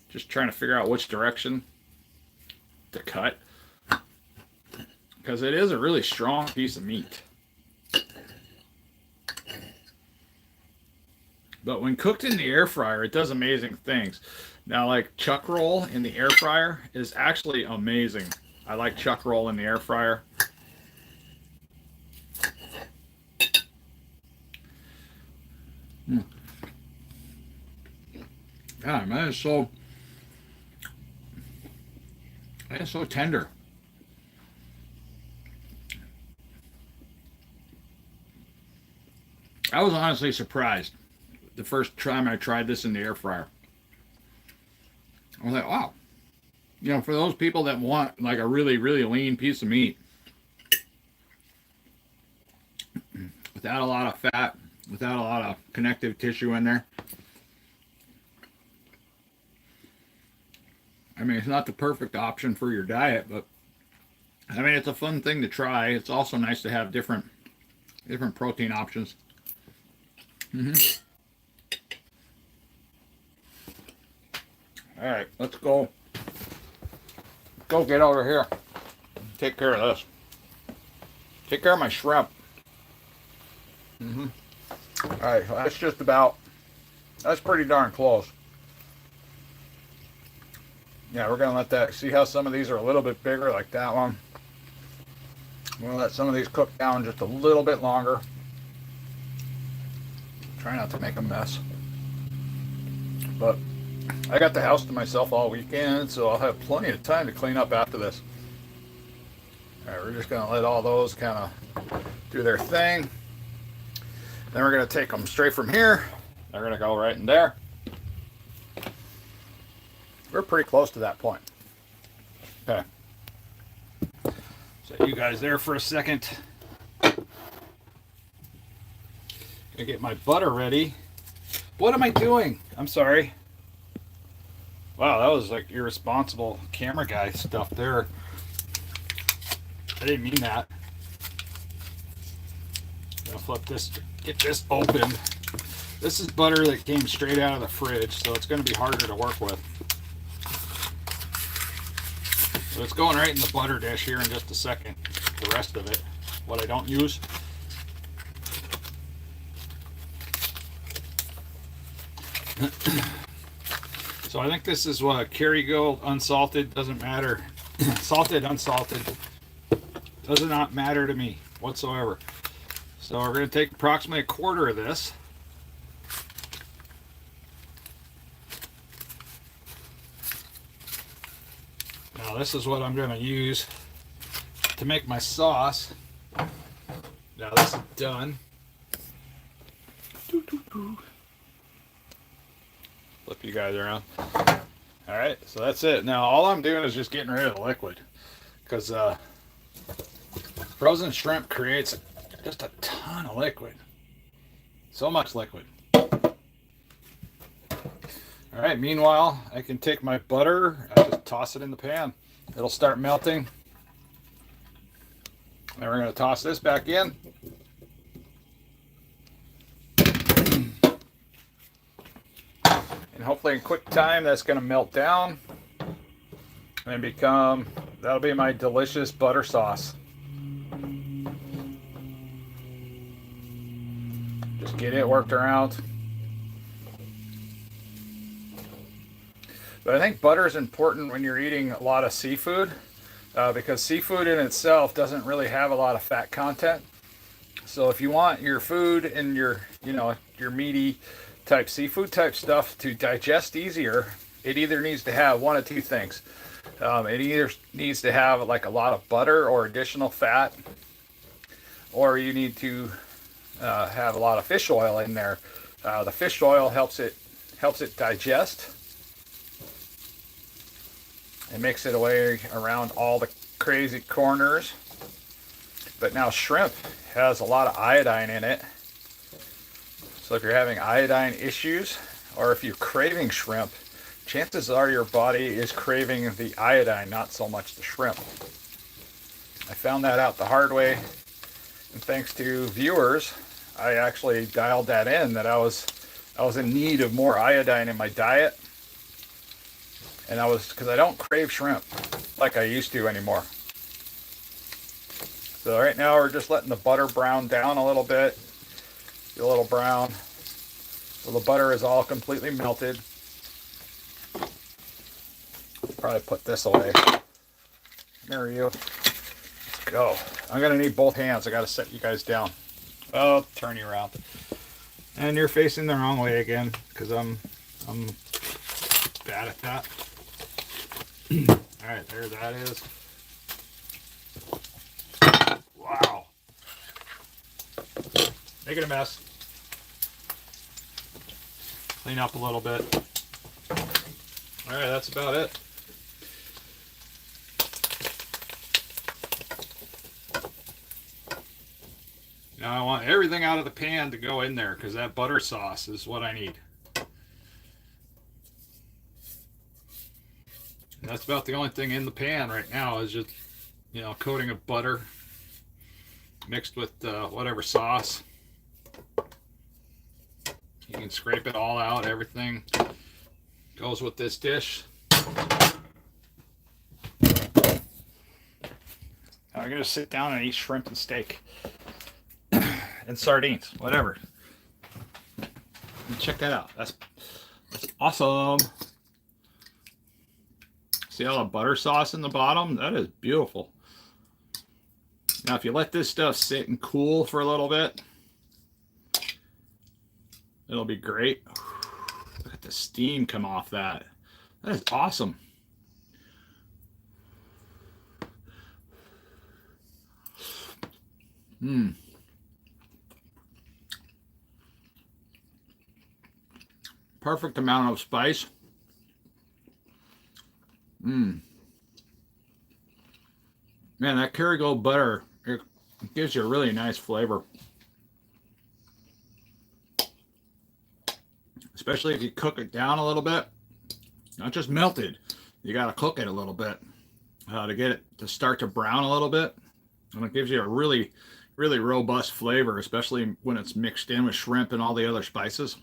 Just trying to figure out which direction to cut. Because it is a really strong piece of meat. But when cooked in the air fryer, it does amazing things. Now, like chuck roll in the air fryer is actually amazing. I like chuck roll in the air fryer. God, man, it's so tender. I was honestly surprised the first time I tried this in the air fryer. I was like, wow. You know, for those people that want like a really, really lean piece of meat without a lot of fat, without a lot of connective tissue in there. I mean, it's not the perfect option for your diet, but I mean, it's a fun thing to try. It's also nice to have different protein options. All right, let's go. Go get over here. Take care of this. Take care of my shrimp. All right, so that's pretty darn close. Yeah, we're gonna let that, see how some of these are a little bit bigger, like that one. We're gonna let some of these cook down just a little bit longer. Try not to make a mess. But I got the house to myself all weekend, so I'll have plenty of time to clean up after this. All right, we're just gonna let all those kind of do their thing. Then we're gonna take them straight from here. They're gonna go right in there. We're pretty close to that point. Okay. Set you guys there for a second. Gonna get my butter ready. What am I doing? I'm sorry. Wow, that was like irresponsible camera guy stuff there. I didn't mean that. Gonna flip this, get this open. This is butter that came straight out of the fridge, so it's gonna be harder to work with. So it's going right in the butter dish here in just a second. The rest of it, what I don't use. So I think this is what Kerrygold unsalted, doesn't matter. Salted, unsalted, does not matter to me whatsoever. So we're going to take approximately a quarter of this. Now this is what I'm going to use to make my sauce. Now this is done. Flip you guys around. All right, so that's it. Now all I'm doing is just getting rid of the liquid, because frozen shrimp creates just a ton of liquid. So much liquid. All right, meanwhile, I can take my butter, I just toss it in the pan. It'll start melting. Then we're going to toss this back in. And hopefully in quick time that's going to melt down and become, that'll be my delicious butter sauce. Just get it worked around. But I think butter is important when you're eating a lot of seafood, because seafood in itself doesn't really have a lot of fat content. So if you want your food and your, your meaty type seafood type stuff to digest easier, it either needs to have one of two things. It either needs to have like a lot of butter or additional fat, or you need to have a lot of fish oil in there. The fish oil helps it digest. It makes it away around all the crazy corners. But now shrimp has a lot of iodine in it. So if you're having iodine issues, or if you're craving shrimp, chances are your body is craving the iodine, not so much the shrimp. I found that out the hard way, and thanks to viewers, I actually dialed that in, that I was in need of more iodine in my diet. And because I don't crave shrimp like I used to anymore. So right now we're just letting the butter brown down a little bit. Get a little brown. So the butter is all completely melted. Probably put this away. There you go. I'm gonna need both hands. I gotta set you guys down. Oh, turn you around. And you're facing the wrong way again, because I'm bad at that. All right, there that is. Wow. Make it a mess. Clean up a little bit. All right, that's about it. Now I want everything out of the pan to go in there because that butter sauce is what I need. And that's about the only thing in the pan right now is just, you know, coating of butter mixed with whatever sauce. You can scrape it all out. Everything goes with this dish. Now I'm going to sit down and eat shrimp and steak. And sardines, whatever. And check that out. That's awesome. See all the butter sauce in the bottom? That is beautiful. Now, if you let this stuff sit and cool for a little bit, it'll be great. Look at the steam come off that. That is awesome. Mmm. Perfect amount of spice. Man, that Kerrygold butter, it gives you a really nice flavor. Especially if you cook it down a little bit. Not just melted. You got to cook it a little bit to get it to start to brown a little bit. And it gives you a really, really robust flavor, especially when it's mixed in with shrimp and all the other spices.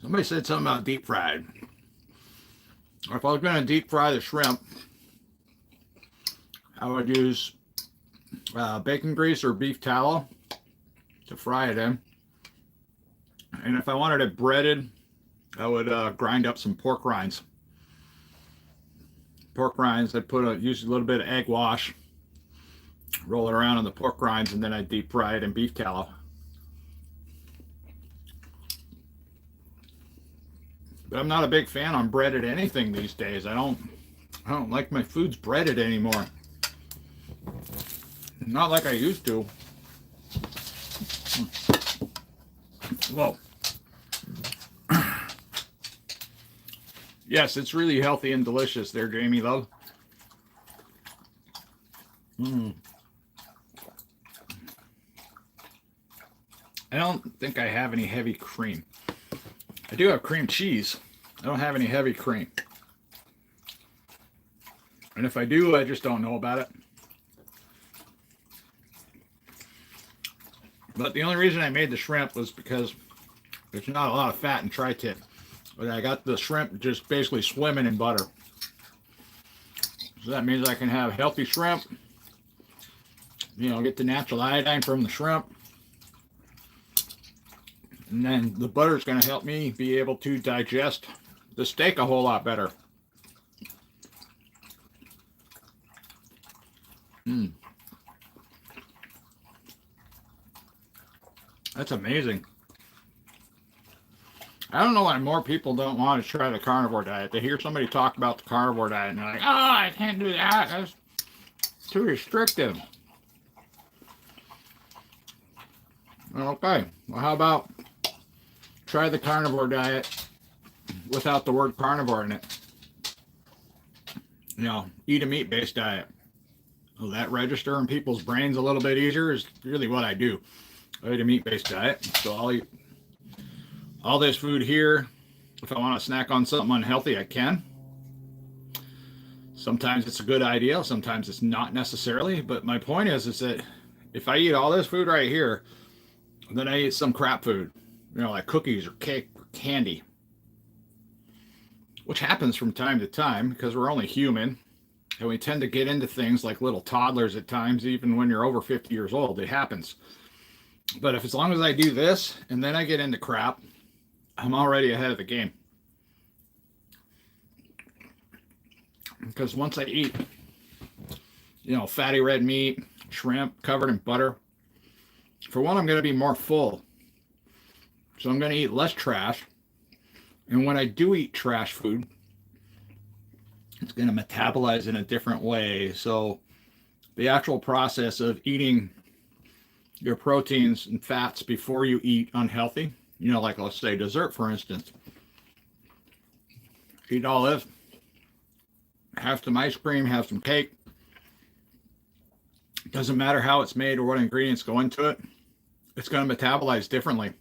Somebody said something about deep fried. If I was going to deep fry the shrimp, I would use bacon grease or beef tallow to fry it in. And if I wanted it breaded, I would grind up some pork rinds. Pork rinds, I'd use a little bit of egg wash, roll it around on the pork rinds, and then I'd deep fry it in beef tallow. But I'm not a big fan on breaded anything these days. I don't like my foods breaded anymore. Not like I used to. Whoa. Yes, it's really healthy and delicious there, Jamie Love. I don't think I have any heavy cream. I do have cream cheese. I don't have any heavy cream. And if I do, I just don't know about it. But the only reason I made the shrimp was because there's not a lot of fat in tri-tip. But I got the shrimp just basically swimming in butter. So that means I can have healthy shrimp. You know, get the natural iodine from the shrimp. And then the butter is going to help me be able to digest the steak a whole lot better. That's amazing. I don't know why more people don't want to try the carnivore diet. They hear somebody talk about the carnivore diet and they're like, oh, I can't do that. That's too restrictive. Okay, well, how about try the carnivore diet without the word carnivore in it? You know, eat a meat-based diet. Will that register in people's brains a little bit easier? Is really what I do. I eat a meat-based diet, so I'll eat all this food here. If I want to snack on something unhealthy, I can. Sometimes it's a good idea, sometimes it's not necessarily, but my point is that if I eat all this food right here, then I eat some crap food, you know, like cookies or cake or candy, which happens from time to time because we're only human and we tend to get into things like little toddlers at times. Even when you're over 50 years old, it happens. But if as long as I do this and then I get into crap, I'm already ahead of the game. Because once I eat, fatty red meat, shrimp covered in butter, for one, I'm going to be more full. So I'm going to eat less trash. And when I do eat trash food, it's going to metabolize in a different way. So the actual process of eating your proteins and fats before you eat unhealthy, like let's say dessert, for instance, eat all this, have some ice cream, have some cake. Doesn't matter how it's made or what ingredients go into it. It's going to metabolize differently.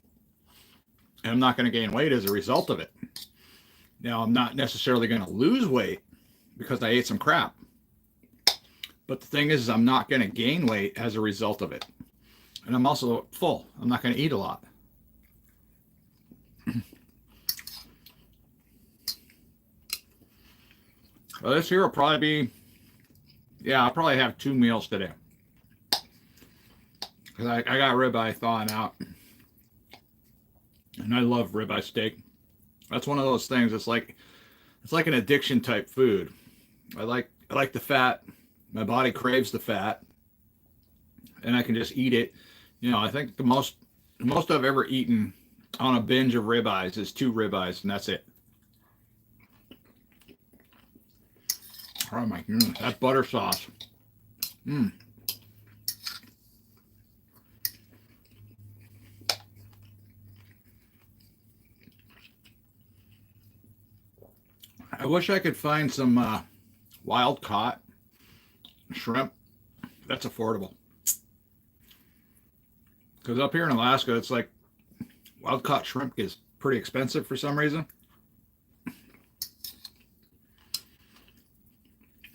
And I'm not going to gain weight as a result of it. Now, I'm not necessarily going to lose weight because I ate some crap. But the thing is I'm not going to gain weight as a result of it. And I'm also full. I'm not going to eat a lot. Well, this here will probably be, I'll probably have 2 meals today. Because I got ribeye thawing out. And I love ribeye steak. That's one of those things. It's like an addiction type food. I like the fat. My body craves the fat. And I can just eat it. I think the most I've ever eaten on a binge of ribeyes is 2 ribeyes, and that's it. Oh my goodness, that butter sauce. I wish I could find some wild caught shrimp. That's affordable. Because up here in Alaska, it's like wild caught shrimp is pretty expensive for some reason.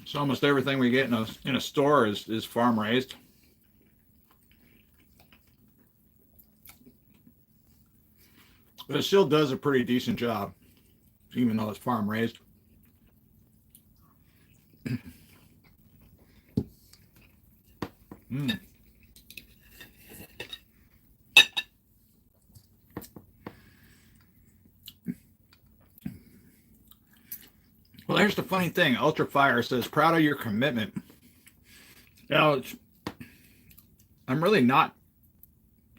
So almost everything we get in a store is farm raised. But it still does a pretty decent job, even though it's farm raised. Well, here's the funny thing. Ultra Fire says, proud of your commitment. I'm really not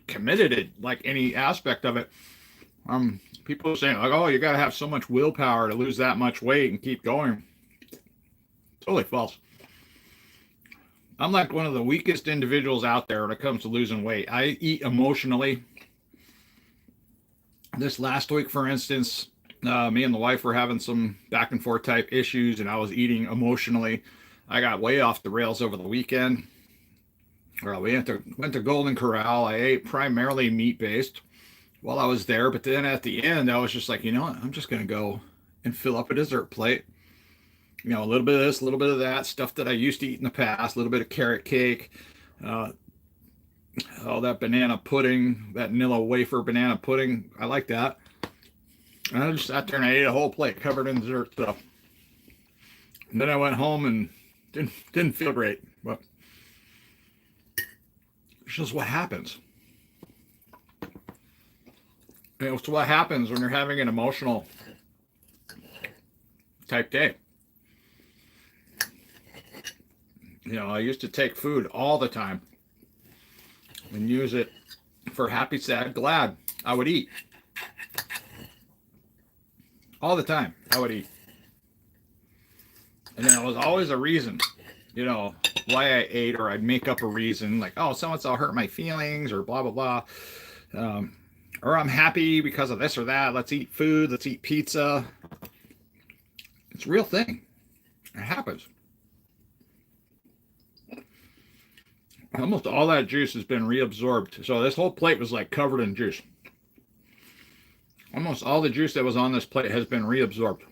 committed to like any aspect of it. People are saying like, oh, you got to have so much willpower to lose that much weight and keep going. Totally false. I'm like one of the weakest individuals out there when it comes to losing weight. I eat emotionally. This last week, for instance, me and the wife were having some back and forth type issues, and I was eating emotionally. I got way off the rails over the weekend. Well, we went to Golden Corral. I ate primarily meat-based while I was there, but then at the end, I was just like, you know what? I'm just going to go and fill up a dessert plate. A little bit of this, a little bit of that, stuff that I used to eat in the past, a little bit of carrot cake, that banana pudding, that Nilla wafer banana pudding. I like that. And I just sat there and I ate a whole plate covered in dessert stuff. And then I went home and didn't feel great, but it's just what happens. It's what happens when you're having an emotional type day. I used to take food all the time and use it for happy, sad, glad. I would eat. All the time, I would eat. And then it was always a reason, why I ate, or I'd make up a reason, like, oh, so-and-so hurt my feelings, or blah, blah, blah. Or I'm happy because of this or that. Let's eat food. Let's eat pizza. It's a real thing. It happens. Almost all that juice has been reabsorbed. So this whole plate was like covered in juice. Almost all the juice that was on this plate has been reabsorbed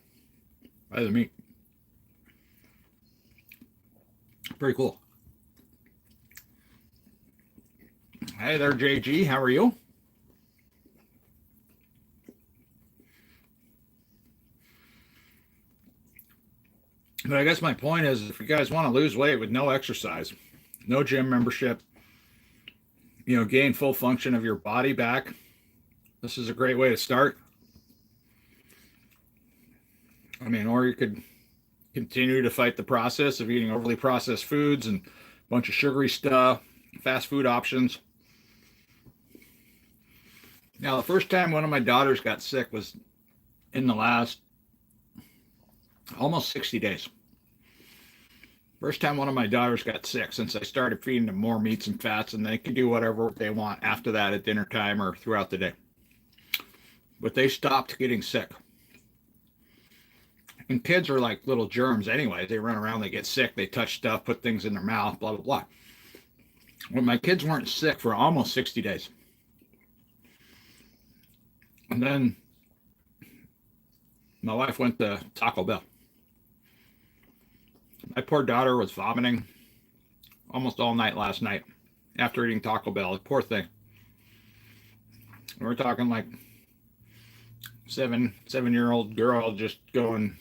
by the meat. Pretty cool. Hey there, JG. How are you? But I guess my point is, if you guys want to lose weight with no exercise, no gym membership, gain full function of your body back, this is a great way to start. I mean, or you could continue to fight the process of eating overly processed foods and a bunch of sugary stuff, fast food options. Now, the first time one of my daughters got sick was in the last almost 60 days. First time one of my daughters got sick since I started feeding them more meats and fats, and they can do whatever they want after that at dinner time or throughout the day. But they stopped getting sick. And kids are like little germs anyway. They run around, they get sick, they touch stuff, put things in their mouth, blah, blah, blah. Well, my kids weren't sick for almost 60 days. And then my wife went to Taco Bell. My poor daughter was vomiting almost all night last night after eating Taco Bell. Poor thing. We're talking like seven-year-old girl just going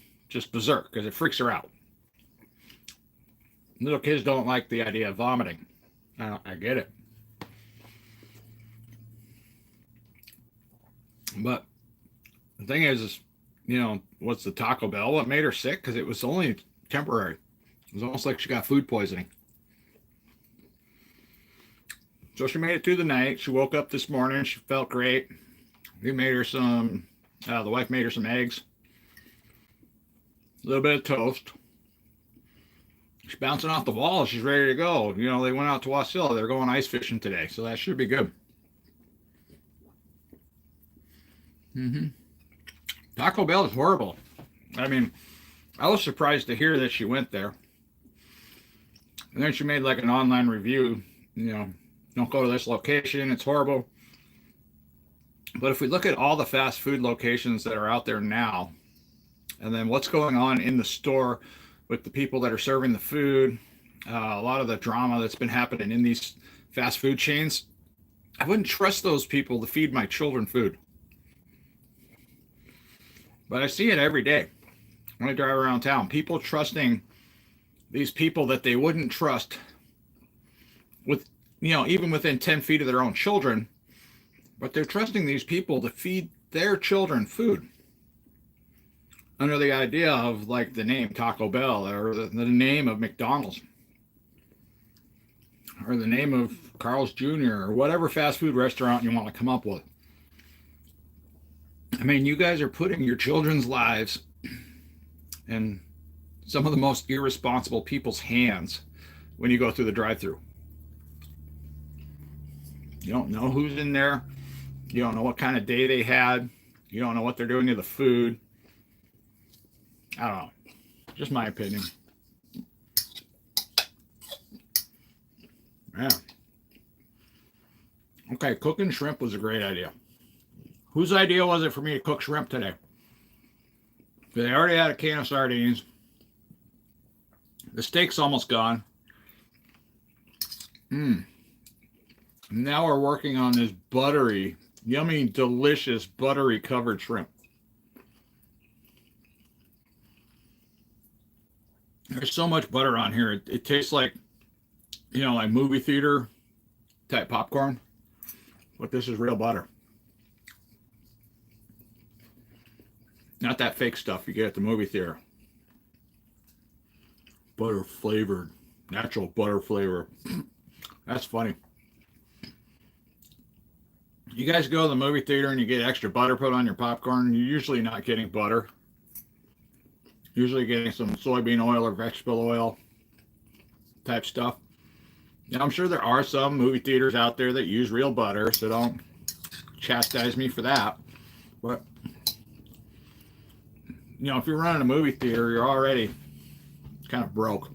berserk because it freaks her out. Little kids don't like the idea of vomiting. I get it. But the thing is, what's the Taco Bell? What made her sick? Because it was only temporary. It was almost like she got food poisoning. So she made it through the night. She woke up this morning. She felt great. We made her the wife made her some eggs. A little bit of toast. She's bouncing off the wall. She's ready to go. They went out to Wasilla. They're going ice fishing today. So that should be good. Taco Bell is horrible. I mean, I was surprised to hear that she went there. And then she made like an online review, don't go to this location, it's horrible. But if we look at all the fast food locations that are out there now, and then what's going on in the store with the people that are serving the food, a lot of the drama that's been happening in these fast food chains, I wouldn't trust those people to feed my children food. But I see it every day when I drive around town. People trusting these people that they wouldn't trust with, even within 10 feet of their own children. But they're trusting these people to feed their children food under the idea of like the name Taco Bell or the name of McDonald's or the name of Carl's Jr. or whatever fast food restaurant you want to come up with. I mean, you guys are putting your children's lives in some of the most irresponsible people's hands when you go through the drive-thru. You don't know who's in there. You don't know what kind of day they had. You don't know what they're doing to the food. I don't know. Just my opinion. Yeah. Okay, cooking shrimp was a great idea. Whose idea was it for me to cook shrimp today? They already had a can of sardines. The steak's almost gone. Now we're working on this buttery, yummy, delicious, buttery covered shrimp. There's so much butter on here. It tastes like, like movie theater type popcorn. But this is real butter. Not that fake stuff you get at the movie theater. Butter flavored. Natural butter flavor. That's funny. You guys go to the movie theater and you get extra butter put on your popcorn. You're usually not getting butter. Usually getting some soybean oil or vegetable oil type stuff. Now, I'm sure there are some movie theaters out there that use real butter, so don't chastise me for that. But if you're running a movie theater, you're already kind of broke.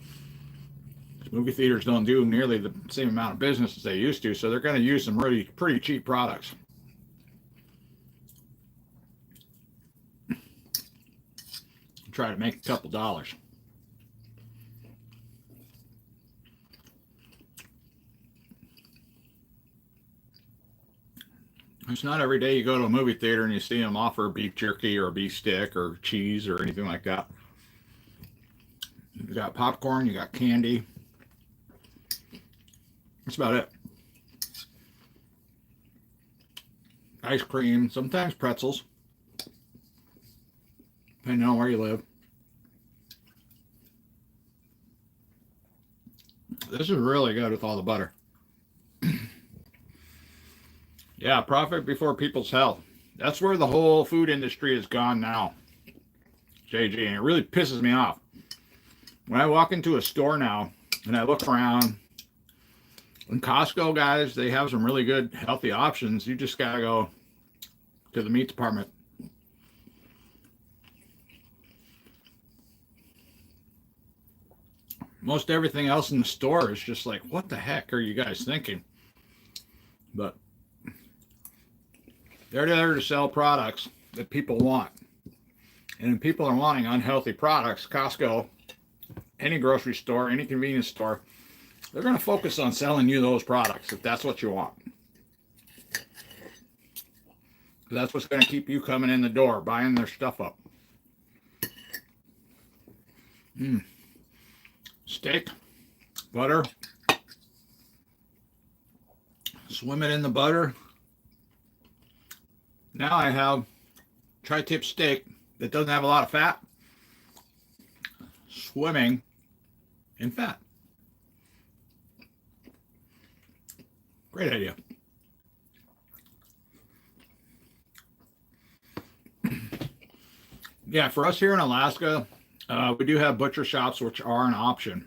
Movie theaters don't do nearly the same amount of business as they used to, so they're going to use some really pretty cheap products. Try to make a couple dollars. It's not every day you go to a movie theater and you see them offer beef jerky or beef stick or cheese or anything like that. You got popcorn, you got candy. That's about it. ice cream, sometimes pretzels, depending on where you live. This is really good with all the butter. Yeah, profit before people's health. That's where the whole food industry has gone now, JG, and it really pisses me off. When I walk into a store now and I look around, and Costco, guys, they have some really good healthy options. You just gotta go to the meat department. Most everything else in the store is just like, what the heck are you guys thinking? But they're there to sell products that people want. And if people are wanting unhealthy products, Costco, any grocery store, any convenience store, they're going to focus on selling you those products if that's what you want. That's what's going to keep you coming in the door, buying their stuff up. Steak, butter, swim it in the butter. Now I have tri-tip steak that doesn't have a lot of fat, swimming in fat. Great idea. Yeah, for us here in Alaska, we do have butcher shops, which are an option.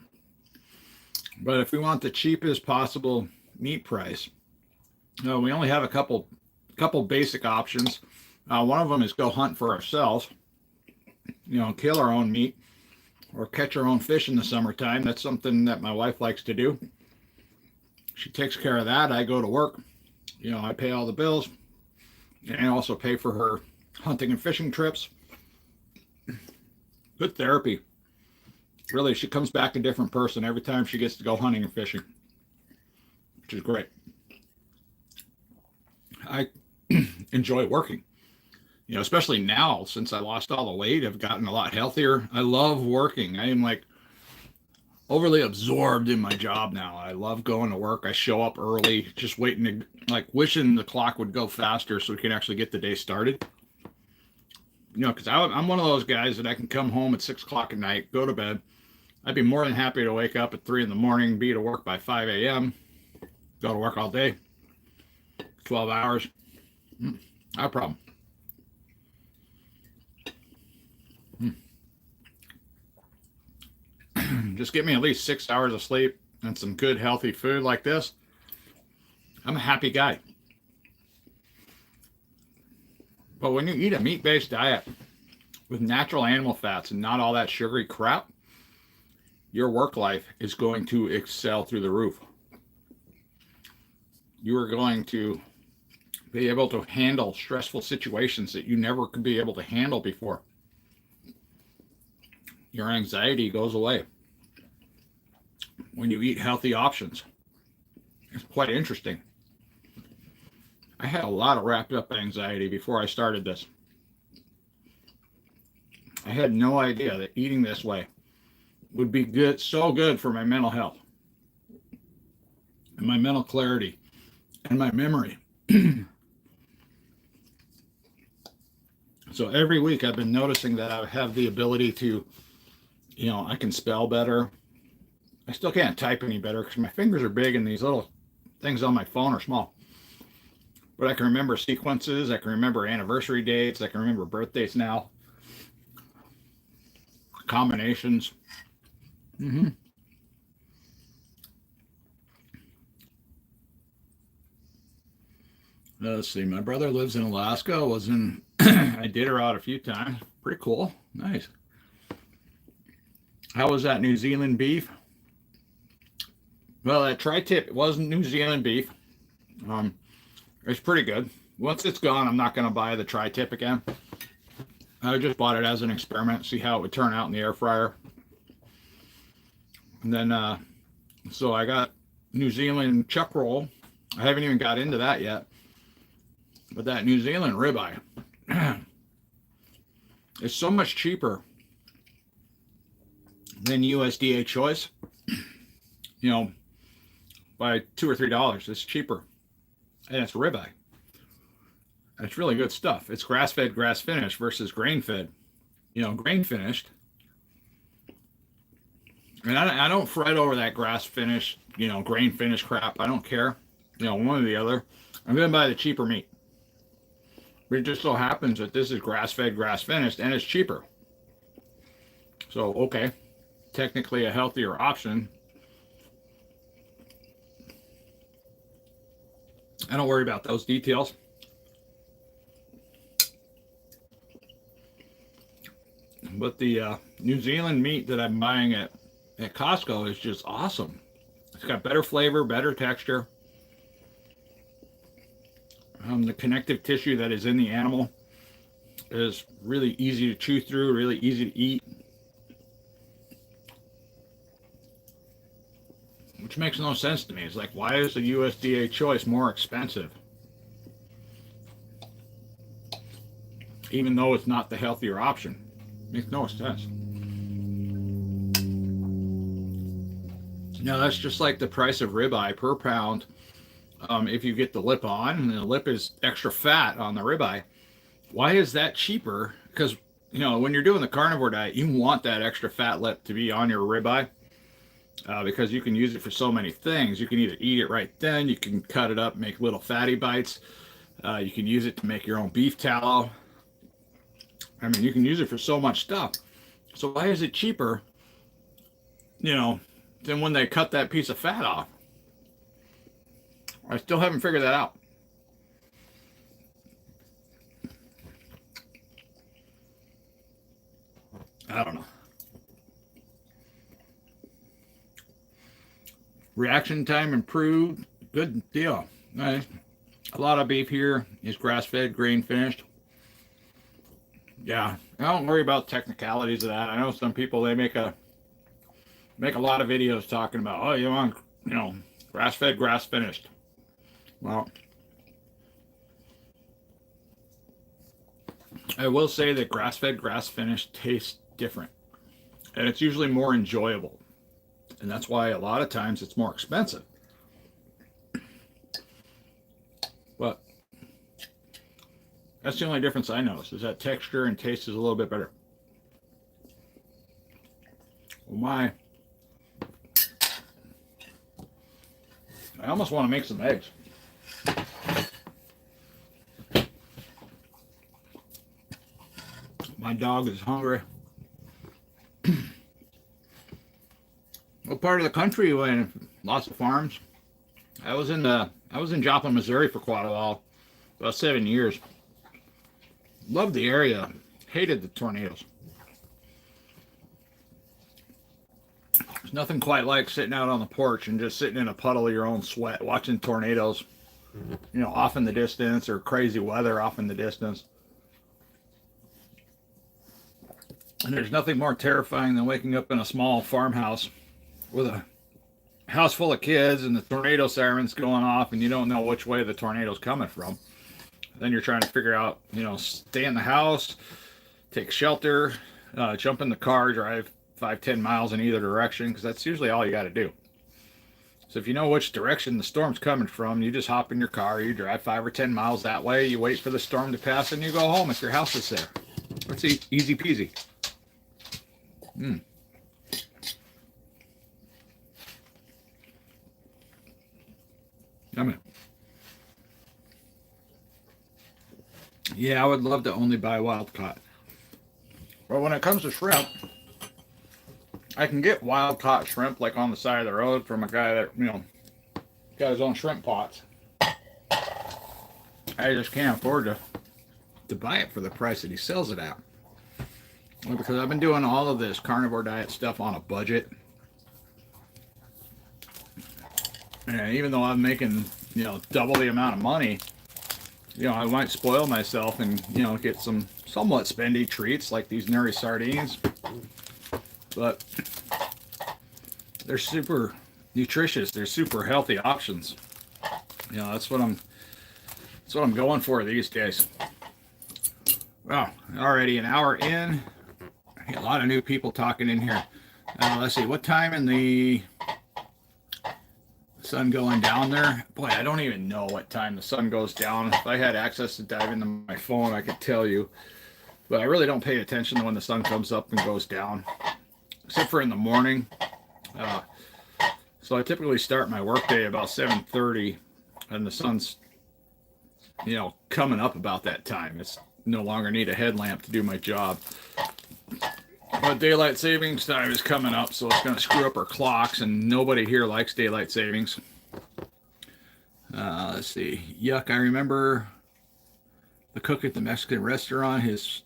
But if we want the cheapest possible meat price, we only have a couple basic options. One of them is go hunt for ourselves, kill our own meat or catch our own fish in the summertime. That's something that my wife likes to do. She takes care of that. I go to work. I pay all the bills, and I also pay for her hunting and fishing trips. Good therapy. Really, she comes back a different person every time she gets to go hunting and fishing, which is great. I enjoy working, especially now since I lost all the weight. I've gotten a lot healthier. I love working. I am like overly absorbed in my job now. I love going to work. I show up early, just waiting to, wishing the clock would go faster so we can actually get the day started. Because I'm one of those guys that I can come home at 6 o'clock at night, go to bed. I'd be more than happy to wake up at 3 in the morning, be to work by 5 a.m., go to work all day, 12 hours. Not a problem. Just give me at least 6 hours of sleep and some good healthy food like this. I'm a happy guy. But when you eat a meat-based diet with natural animal fats and not all that sugary crap, your work life is going to excel through the roof. You are going to be able to handle stressful situations that you never could be able to handle before. Your anxiety goes away when you eat healthy options. It's quite interesting. I had a lot of wrapped up anxiety before I started this. I had no idea that eating this way would be good, so good for my mental health and my mental clarity and my memory. So every week I've been noticing that I have the ability to, I can spell better. I still can't type any better because my fingers are big and these little things on my phone are small. But I can remember sequences, I can remember anniversary dates, I can remember birthdays now. Combinations. Let's see, my brother lives in Alaska. I did her out a few times. Pretty cool. Nice. How was that New Zealand beef? Well, that tri-tip wasn't New Zealand beef. It's pretty good. Once it's gone, I'm not going to buy the tri-tip again. I just bought it as an experiment, see how it would turn out in the air fryer. And then, so I got New Zealand chuck roll. I haven't even got into that yet. But that New Zealand ribeye is so much cheaper than USDA choice. By $2 or $3, it's cheaper. And it's ribeye. It's really good stuff. It's grass-fed, grass-finished versus grain-fed. You know, grain-finished. And I don't fret over that grass-finished, you know, grain-finished crap. I don't care. You know, one or the other. I'm going to buy the cheaper meat. But it just so happens that this is grass-fed, grass-finished, and it's cheaper. So, okay. Technically a healthier option. I don't worry about those details. But the New Zealand meat that I'm buying at Costco is just awesome. It's got better flavor, better texture. The connective tissue that is in the animal is really easy to chew through, really easy to eat. Which makes no sense to me. It's like, why is the USDA choice more expensive? Even though it's not the healthier option. Makes no sense. Now that's just like the price of ribeye per pound. If you get the lip on, and the lip is extra fat on the ribeye, why is that cheaper? Because, you know, when you're doing the carnivore diet, you want that extra fat lip to be on your ribeye, because you can use it for so many things. You can either eat it right then, you can cut it up, make little fatty bites. You can use it to make your own beef tallow. I mean, you can use it for so much stuff. So why is it cheaper, you know, than when they cut that piece of fat off? I still haven't figured that out. I don't know. Reaction time improved. Good deal. Nice. A lot of beef here is grass-fed, grain-finished. Yeah, I don't worry about technicalities of that. I know some people, they make a lot of videos talking about, oh, you want, you know, grass-fed, grass-finished. Well, I will say that grass-fed, grass-finished tastes different. And it's usually more enjoyable. And that's why a lot of times it's more expensive. But that's the only difference I notice, is that texture and taste is a little bit better. Oh my. I almost want to make some eggs. My dog is hungry. What part of the country are you in? Lots of farms. I was in Joplin, Missouri for quite a while, about 7 years. Loved the area. Hated the tornadoes. There's nothing quite like sitting out on the porch and just sitting in a puddle of your own sweat, watching tornadoes, you know, off in the distance, or crazy weather off in the distance. And there's nothing more terrifying than waking up in a small farmhouse with a house full of kids and the tornado sirens going off, and you don't know which way the tornado's coming from. Then you're trying to figure out, you know, stay in the house, take shelter, jump in the car, drive 5-10 miles in either direction, because that's usually all you got to do. So if you know which direction the storm's coming from, you just hop in your car, you drive 5 or 10 miles that way, you wait for the storm to pass, and you go home if your house is there. It's easy peasy. Yummy. Yeah, I would love to only buy wild caught. But when it comes to shrimp, I can get wild caught shrimp like on the side of the road from a guy that, you know, got his own shrimp pots. I just can't afford to buy it for the price that he sells it at. Well, because I've been doing all of this carnivore diet stuff on a budget. And even though I'm making, you know, double the amount of money, you know, I might spoil myself and, you know, get some somewhat spendy treats like these Nuri sardines. But they're super nutritious. They're super healthy options. You know, that's what I'm going for these days. Well, already an hour in. A lot of new people talking in here. Let's see, what time in the Sun going down there. Boy, I don't even know what time the sun goes down. If I had access to dive into my phone, I could tell you. But I really don't pay attention to when the sun comes up and goes down, except for in the morning. So I typically start my workday about 7:30, and the sun's, coming up about that time. It's no longer need a headlamp to do my job. But daylight savings time is coming up, so it's going to screw up our clocks, and nobody here likes daylight savings. Let's see. Yuck, I remember the cook at the Mexican restaurant, his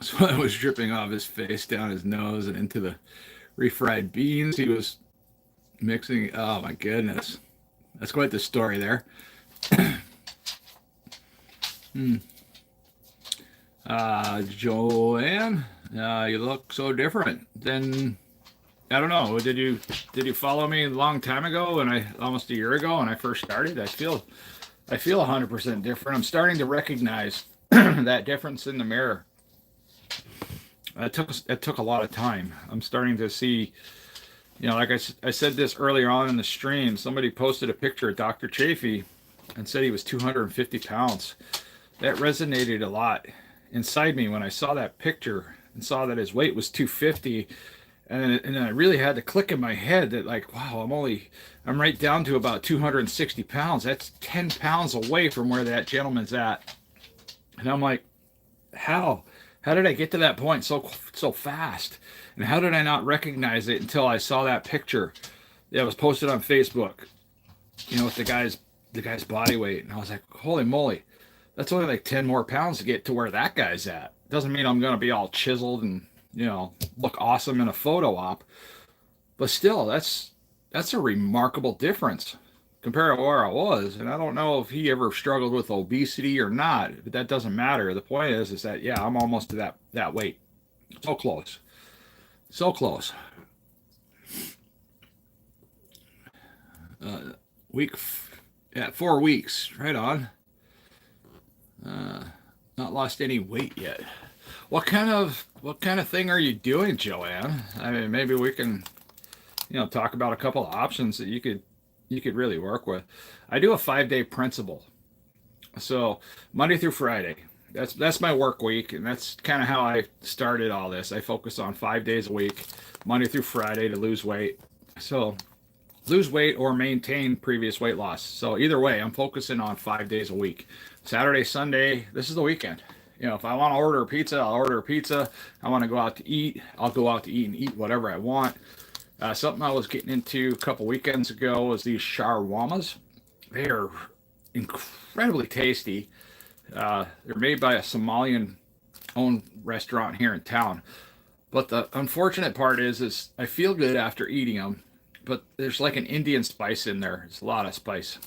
sweat was dripping off his face, down his nose, and into the refried beans he was mixing. Oh, my goodness. That's quite the story there. Joanne, you look so different. Then I don't know. Did you follow me a long time ago almost a year ago when I first started? I feel 100% different. I'm starting to recognize that difference in the mirror. It took a lot of time. I'm starting to see, like I said this earlier on in the stream. Somebody posted a picture of Dr. Chafee and said he was 250 pounds. That resonated a lot inside me when I saw that picture and saw that his weight was 250, and I really had to click in my head that, like, wow, I'm right down to about 260 pounds. That's 10 pounds away from where that gentleman's at. And I'm like, how did I get to that point so fast? And how did I not recognize it until I saw that picture that was posted on Facebook, with the guy's body weight? And I was like, holy moly, that's only like 10 more pounds to get to where that guy's at. Doesn't mean I'm going to be all chiseled and, look awesome in a photo op. But still, that's a remarkable difference compared to where I was. And I don't know if he ever struggled with obesity or not, but that doesn't matter. The point is that, yeah, I'm almost to that weight. So close. So close. 4 weeks. Right on. Not lost any weight yet. What kind of thing are you doing, Joanne? I mean, maybe we can, talk about a couple of options that you could really work with. I do a 5-day principle. So Monday through Friday, that's my work week, and that's kind of how I started all this. I focus on 5 days a week, Monday through Friday, to lose weight. So lose weight or maintain previous weight loss. So either way, I'm focusing on 5 days a week. Saturday, Sunday, this is the weekend. If I want to order a pizza, I'll order a pizza. I want to go out to eat, I'll go out to eat and eat whatever I want. Something I was getting into a couple weekends ago was these shawarmas. They are incredibly tasty. They're made by a Somalian-owned restaurant here in town. But the unfortunate part is I feel good after eating them, but there's like an Indian spice in there. It's a lot of spice.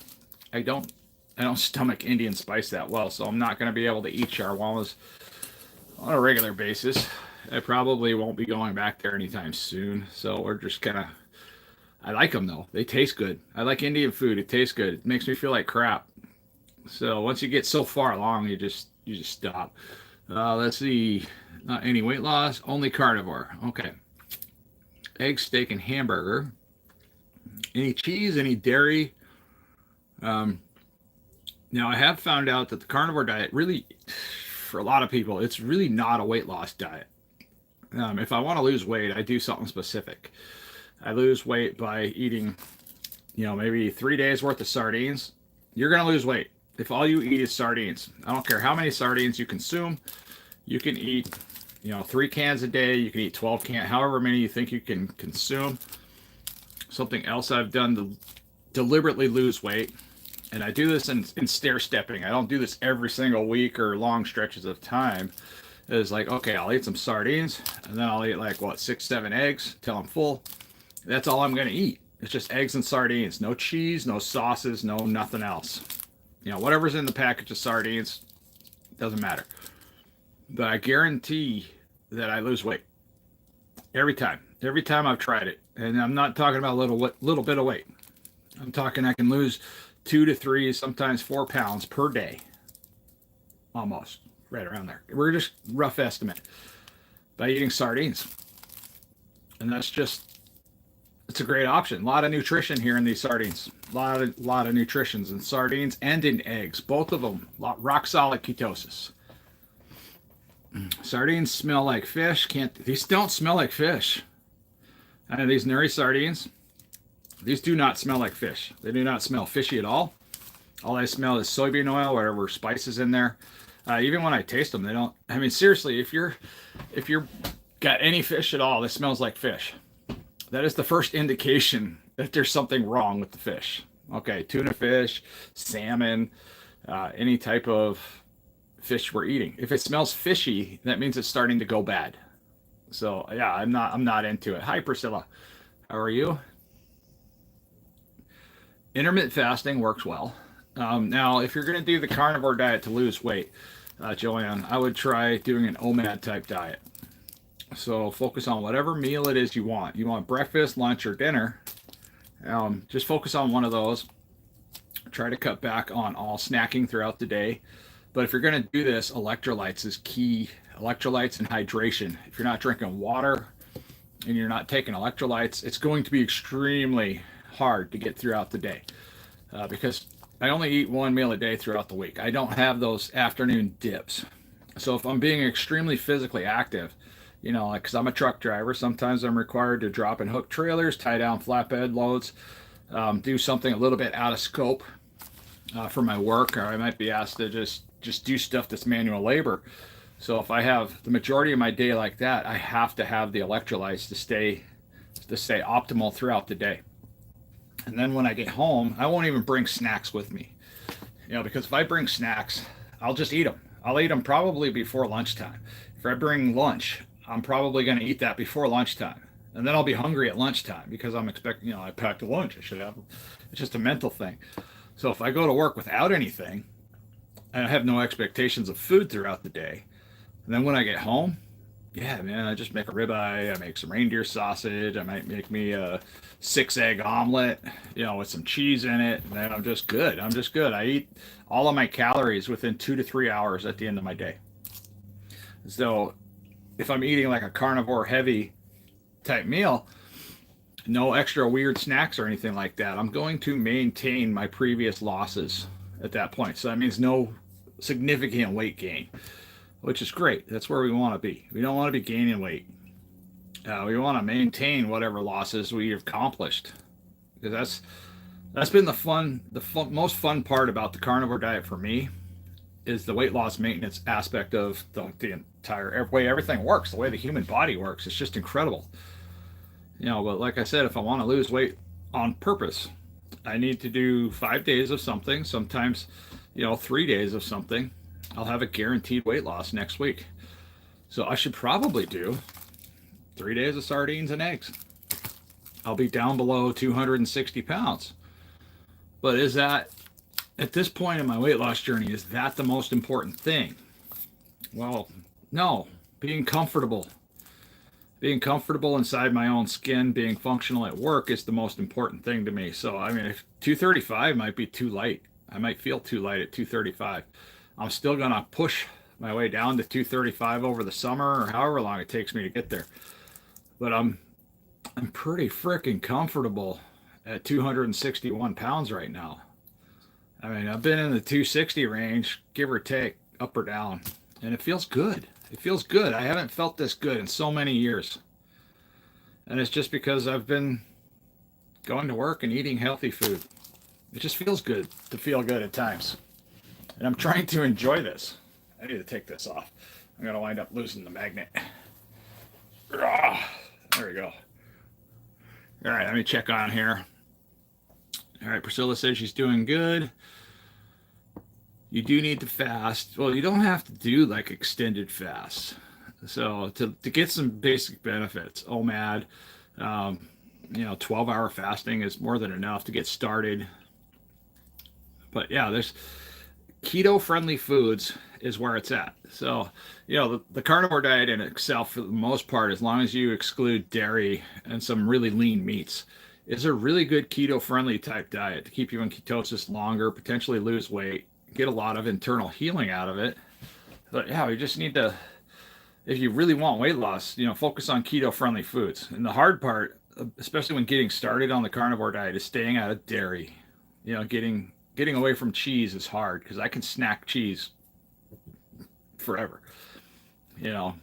I don't stomach Indian spice that well, so I'm not going to be able to eat shawarmas on a regular basis. I probably won't be going back there anytime soon, so we're just kind of... I like them, though. They taste good. I like Indian food. It tastes good. It makes me feel like crap. So once you get so far along, you just stop. Let's see. Not any weight loss, only carnivore. Okay. Egg, steak, and hamburger. Any cheese, any dairy. Now, I have found out that the carnivore diet really, for a lot of people, it's really not a weight loss diet. If I want to lose weight, I do something specific. I lose weight by eating, maybe 3 days worth of sardines. You're going to lose weight if all you eat is sardines. I don't care how many sardines you consume. You can eat, 3 cans a day. You can eat 12 cans, however many you think you can consume. Something else I've done to deliberately lose weight, and I do this in stair-stepping. I don't do this every single week or long stretches of time. It's like, okay, I'll eat some sardines, and then I'll eat 6-7 eggs till I'm full. That's all I'm going to eat. It's just eggs and sardines. No cheese, no sauces, no nothing else. Whatever's in the package of sardines, doesn't matter. But I guarantee that I lose weight. Every time. Every time I've tried it. And I'm not talking about a little bit of weight. I'm talking I can lose 2 to 3, sometimes 4 pounds per day. Almost. Right around there. We're just rough estimate. By eating sardines. And that's it's a great option. A lot of nutrition here in these sardines. A lot of nutritions in sardines and in eggs. Both of them, rock solid ketosis. Sardines smell like fish. These don't smell like fish. And these Nuri sardines, these do not smell like fish. They do not smell fishy at all. All I smell is soybean oil, whatever spices in there. Even when I taste them, they don't. I mean, seriously, if you're got any fish at all, this smells like fish. That is the first indication that there's something wrong with the fish. Okay, tuna fish, salmon, any type of fish we're eating. If it smells fishy, that means it's starting to go bad. So yeah, I'm not into it. Hi Priscilla, how are you? Intermittent fasting works well. Now, if you're going to do the carnivore diet to lose weight, Joanne, I would try doing an OMAD type diet. So focus on whatever meal it is you want. You want breakfast, lunch, or dinner. Just focus on one of those. Try to cut back on all snacking throughout the day. But if you're going to do this, electrolytes is key. Electrolytes and hydration. If you're not drinking water and you're not taking electrolytes, it's going to be extremely hard to get throughout the day. Because I only eat one meal a day throughout the week. I don't have those afternoon dips. So if I'm being extremely physically active, you know, like, because I'm a truck driver, sometimes I'm required to drop and hook trailers, tie down flatbed loads, do something a little bit out of scope for my work, or I might be asked to just do stuff that's manual labor. So if I have the majority of my day like that, I have to have the electrolytes to stay optimal throughout the day. And then when I get home, I won't even bring snacks with me, you know, because if I bring snacks, I'll just eat them. I'll eat them probably before lunchtime. If I bring lunch, I'm probably going to eat that before lunchtime. And then I'll be hungry at lunchtime because I'm expecting, you know, I packed a lunch. I should have. It's just a mental thing. So if I go to work without anything, and I have no expectations of food throughout the day, and then when I get home, yeah, man, I just make a ribeye. I make some reindeer sausage. I might make me a 6-egg omelet, you know, with some cheese in it. And then I'm just good. I eat all of my calories within 2 to 3 hours at the end of my day. So if I'm eating like a carnivore heavy type meal, no extra weird snacks or anything like that, I'm going to maintain my previous losses at that point. So that means no significant weight gain, which is great. That's where we want to be. We don't want to be gaining weight. We want to maintain whatever losses we've accomplished, because that's been the most fun part about the carnivore diet for me, is the weight loss maintenance aspect of the entire way everything works, the way the human body works. It's just incredible. You know, but like I said, if I want to lose weight on purpose, I need to do 5 days of something, sometimes, you know, 3 days of something. I'll have a guaranteed weight loss next week. So I should probably do 3 days of sardines and eggs. I'll be down below 260 pounds. But is that, at this point in my weight loss journey, is that the most important thing? Well, no. Being comfortable inside my own skin, being functional at work is the most important thing to me. So, I mean, if 235 might be too light, I might feel too light at 235. I'm still going to push my way down to 235 over the summer, or however long it takes me to get there. But I'm pretty freaking comfortable at 261 pounds right now. I mean, I've been in the 260 range, give or take, up or down, and it feels good. It feels good. I haven't felt this good in so many years. And it's just because I've been going to work and eating healthy food. It just feels good to feel good at times. And I'm trying to enjoy this. I need to take this off. I'm going to wind up losing the magnet. There we go. All right, let me check on here. All right, Priscilla says she's doing good. You do need to fast. Well, you don't have to do like extended fasts. So to get some basic benefits, OMAD, 12-hour fasting is more than enough to get started. But yeah, there's keto-friendly foods is where it's at. So, you know, the carnivore diet in itself, for the most part, as long as you exclude dairy and some really lean meats, is a really good keto-friendly type diet to keep you in ketosis longer, potentially lose weight, get a lot of internal healing out of it. But yeah, we just need to, if you really want weight loss, you know, focus on keto-friendly foods. And the hard part, especially when getting started on the carnivore diet, is staying out of dairy. Getting away from cheese is hard because I can snack cheese forever. You know,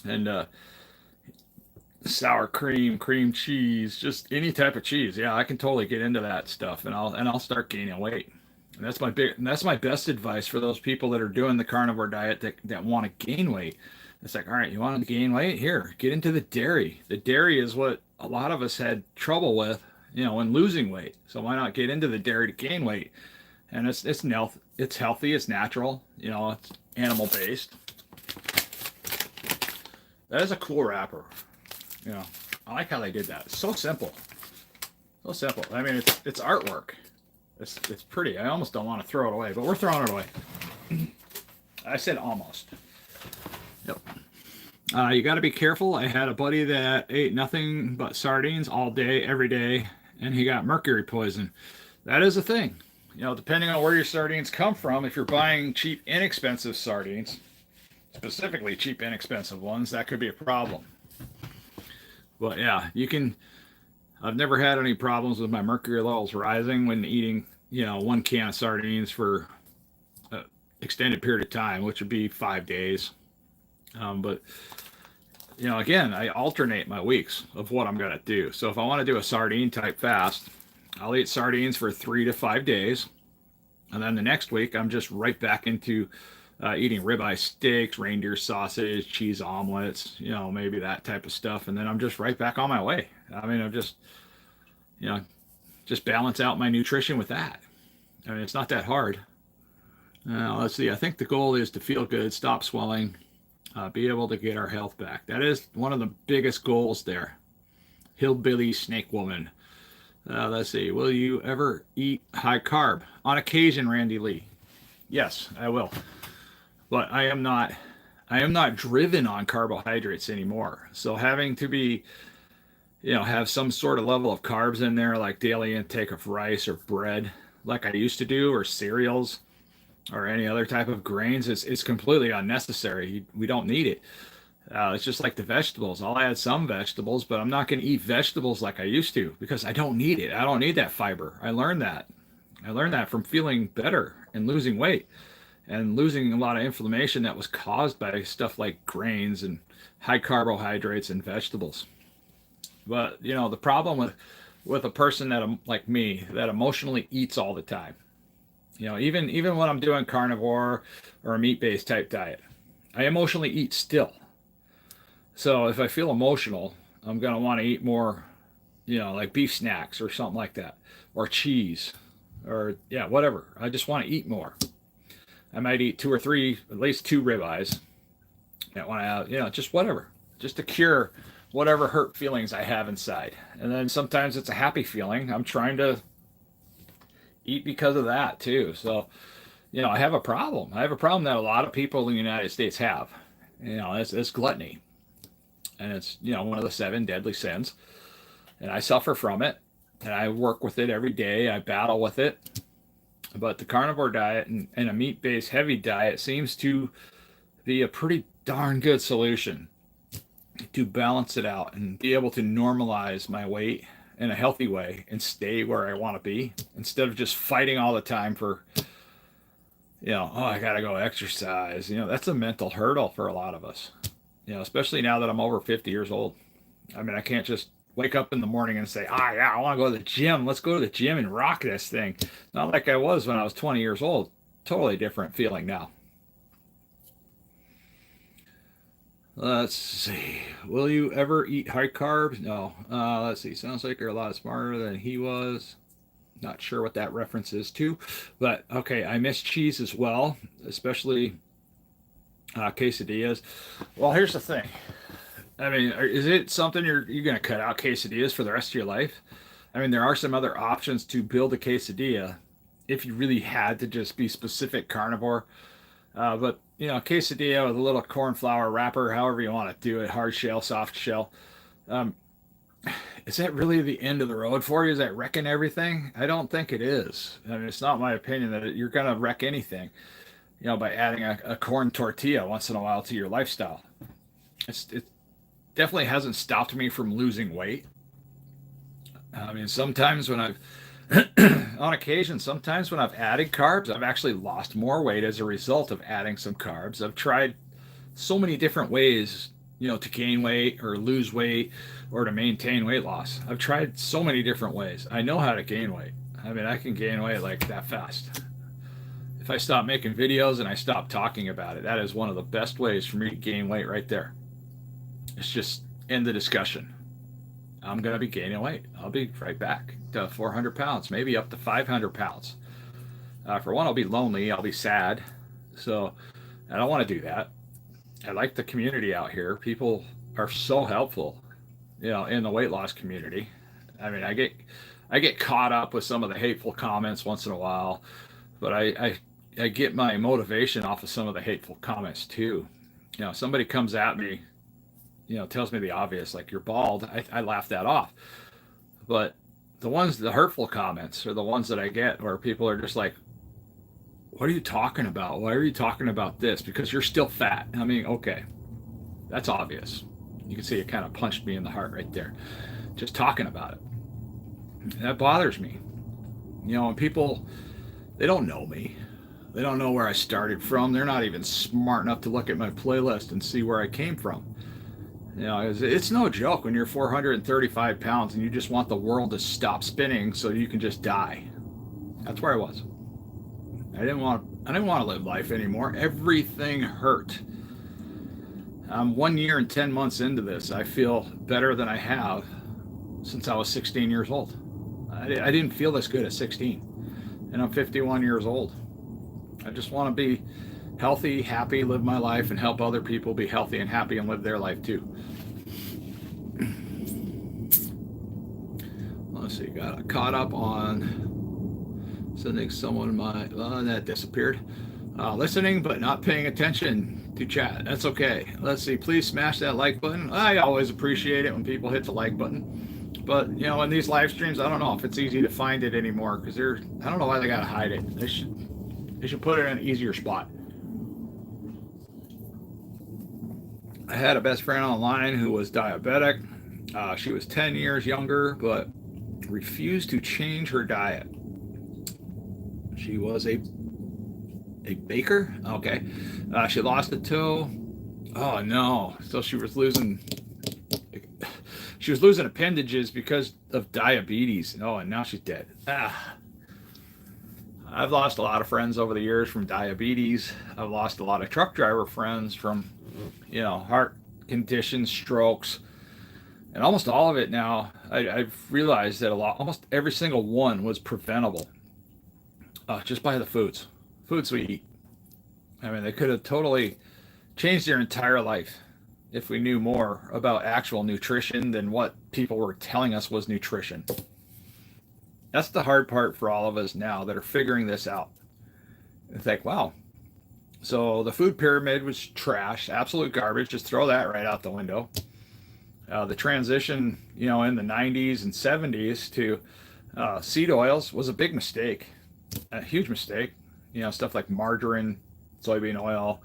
and sour cream, cream cheese, just any type of cheese. Yeah, I can totally get into that stuff, and I'll start gaining weight. And that's my best advice for those people that are doing the carnivore diet that want to gain weight. It's like, all right, you want to gain weight? Here, get into the dairy. The dairy is what a lot of us had trouble with, when losing weight. So why not get into the dairy to gain weight? And it's healthy, it's natural, it's animal based. That is a cool wrapper. I like how they did that. It's so simple. So simple. I mean, it's artwork. It's pretty. I almost don't want to throw it away, but we're throwing it away. I said almost. Yep. You got to be careful. I had a buddy that ate nothing but sardines all day, every day, and he got mercury poison. That is a thing. Depending on where your sardines come from, if you're buying cheap, inexpensive sardines, specifically cheap, inexpensive ones, that could be a problem. But yeah, I've never had any problems with my mercury levels rising when eating, 1 can of sardines for an extended period of time, which would be 5 days. But again, I alternate my weeks of what I'm going to do. So if I want to do a sardine type fast, I'll eat sardines for 3 to 5 days. And then the next week, I'm just right back into eating ribeye steaks, reindeer sausage, cheese omelets, maybe that type of stuff. And then I'm just right back on my way. I mean, I'm just balance out my nutrition with that. I mean, it's not that hard. Let's see. I think the goal is to feel good, stop swelling, be able to get our health back. That is one of the biggest goals there. Hillbilly snake woman. Let's see. Will you ever eat high carb? On occasion, Randy Lee. Yes, I will. But I am not driven on carbohydrates anymore. So having to be, have some sort of level of carbs in there, like daily intake of rice or bread, like I used to do, or cereals, or any other type of grains, is completely unnecessary. We don't need it. It's just like the vegetables. I'll add some vegetables, but I'm not going to eat vegetables like I used to because I don't need it. I don't need that fiber. I learned that from feeling better and losing weight and losing a lot of inflammation that was caused by stuff like grains and high carbohydrates and vegetables. But, the problem with a person like me that emotionally eats all the time, even when I'm doing carnivore or a meat-based type diet, I emotionally eat still. So if I feel emotional, I'm going to want to eat more, like beef snacks or something like that, or cheese, or whatever. I just want to eat more. I might eat 2 or 3, at least 2 ribeyes. Just whatever, just to cure whatever hurt feelings I have inside. And then sometimes it's a happy feeling. I'm trying to eat because of that too. So, I have a problem. I have a problem that a lot of people in the United States have. It's gluttony. And it's, one of the 7 deadly sins. And I suffer from it. And I work with it every day. I battle with it. But the carnivore diet and a meat-based heavy diet seems to be a pretty darn good solution to balance it out and be able to normalize my weight in a healthy way and stay where I want to be instead of just fighting all the time for, I got to go exercise. That's a mental hurdle for a lot of us. Especially now that I'm over 50 years old. I mean, I can't just wake up in the morning and say, yeah, I want to go to the gym. Let's go to the gym and rock this thing. Not like I was when I was 20 years old. Totally different feeling now. Let's see. Will you ever eat high carbs? No. Let's see. Sounds like you're a lot smarter than he was. Not sure what that reference is to. But, okay, I miss cheese as well, especially quesadillas. Well, here's the thing. I mean, is it something you're going to cut out quesadillas for the rest of your life? I mean, there are some other options to build a quesadilla if you really had to just be specific carnivore. But, quesadilla with a little corn flour wrapper, however you want to do it, hard shell, soft shell. Is that really the end of the road for you? Is that wrecking everything? I don't think it is. I mean, it's not my opinion that you're going to wreck anything, by adding a corn tortilla once in a while to your lifestyle. It definitely hasn't stopped me from losing weight. I mean, sometimes when I've, on occasion, sometimes when I've added carbs, I've actually lost more weight as a result of adding some carbs. I've tried so many different ways, to gain weight or lose weight or to maintain weight loss. I've tried so many different ways. I know how to gain weight. I mean, I can gain weight like that fast. If I stop making videos and I stop talking about it, that is one of the best ways for me to gain weight right there. It's just end the discussion. I'm going to be gaining weight. I'll be right back to 400 pounds, maybe up to 500 pounds. For one, I'll be lonely. I'll be sad. So I don't want to do that. I like the community out here. People are so helpful, in the weight loss community. I mean, I get caught up with some of the hateful comments once in a while, but I get my motivation off of some of the hateful comments too. Somebody comes at me, tells me the obvious, like you're bald. I laugh that off. But the hurtful comments are the ones that I get where people are just like, what are you talking about? Why are you talking about this? Because you're still fat. I mean, okay, that's obvious. You can see it kind of punched me in the heart right there. Just talking about it. That bothers me. And people, they don't know me. They don't know where I started from. They're not even smart enough to look at my playlist and see where I came from. It's no joke when you're 435 pounds and you just want the world to stop spinning so you can just die. That's where I was. I didn't want to live life anymore. Everything hurt. I'm 1 year and 10 months into this. I feel better than I have since I was 16 years old. I didn't feel this good at 16. And I'm 51 years old. I just want to be healthy, happy, live my life, and help other people be healthy and happy and live their life too. Let's see, got caught up on sending someone that disappeared. Listening but not paying attention to chat. That's okay. Let's see, please smash that like button. I always appreciate it when people hit the like button. But, in these live streams, I don't know if it's easy to find it anymore because I don't know why they got to hide it. They should put it in an easier spot. I had a best friend online who was diabetic. She was 10 years younger, but refused to change her diet. She was a baker? Okay. She lost a toe. Oh, no. So she was losing appendages because of diabetes. Oh, and now she's dead. I've lost a lot of friends over the years from diabetes. I've lost a lot of truck driver friends from, heart conditions, strokes, and almost all of it now. I've realized that almost every single one was preventable just by the foods we eat. I mean, they could have totally changed their entire life if we knew more about actual nutrition than what people were telling us was nutrition. That's the hard part for all of us now that are figuring this out. It's like, wow. So the food pyramid was trash, absolute garbage. Just throw that right out the window. The transition, in the 90s and 70s to seed oils was a big mistake, a huge mistake. Stuff like margarine, soybean oil.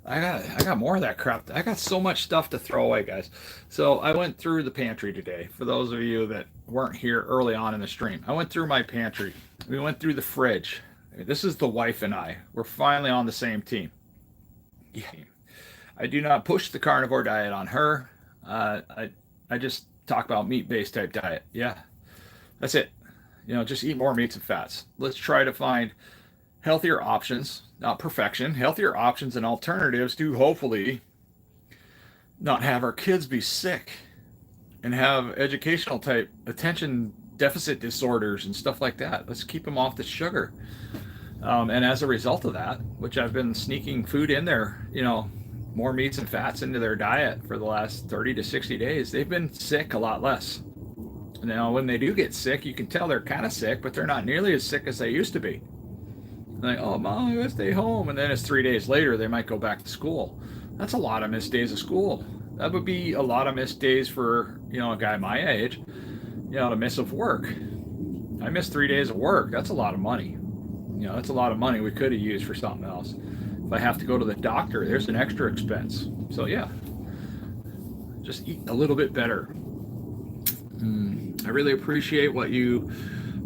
I got more of that crap. I got so much stuff to throw away, guys. So I went through the pantry today. For those of you that weren't here early on in the stream, I went through my pantry. We went through the fridge. This is the wife and I. We're finally on the same team. Yeah. I do not push the carnivore diet on her. I just talk about meat-based type diet. Yeah, that's it. Just eat more meats and fats. Let's try to find healthier options, not perfection, healthier options and alternatives to hopefully not have our kids be sick and have educational type attention deficit disorders and stuff like that. Let's keep them off the sugar. And as a result of that, which I've been sneaking food in there, more meats and fats into their diet for the last 30 to 60 days, they've been sick a lot less. Now, when they do get sick, you can tell they're kind of sick, but they're not nearly as sick as they used to be. Like, oh, Mom, I gotta stay home. And then it's 3 days later, they might go back to school. That's a lot of missed days of school. That would be a lot of missed days for, a guy my age, to miss of work. I missed 3 days of work. That's a lot of money. That's a lot of money we could have used for something else. If I have to go to the doctor, there's an extra expense. So, yeah, just eat a little bit better. I really appreciate what you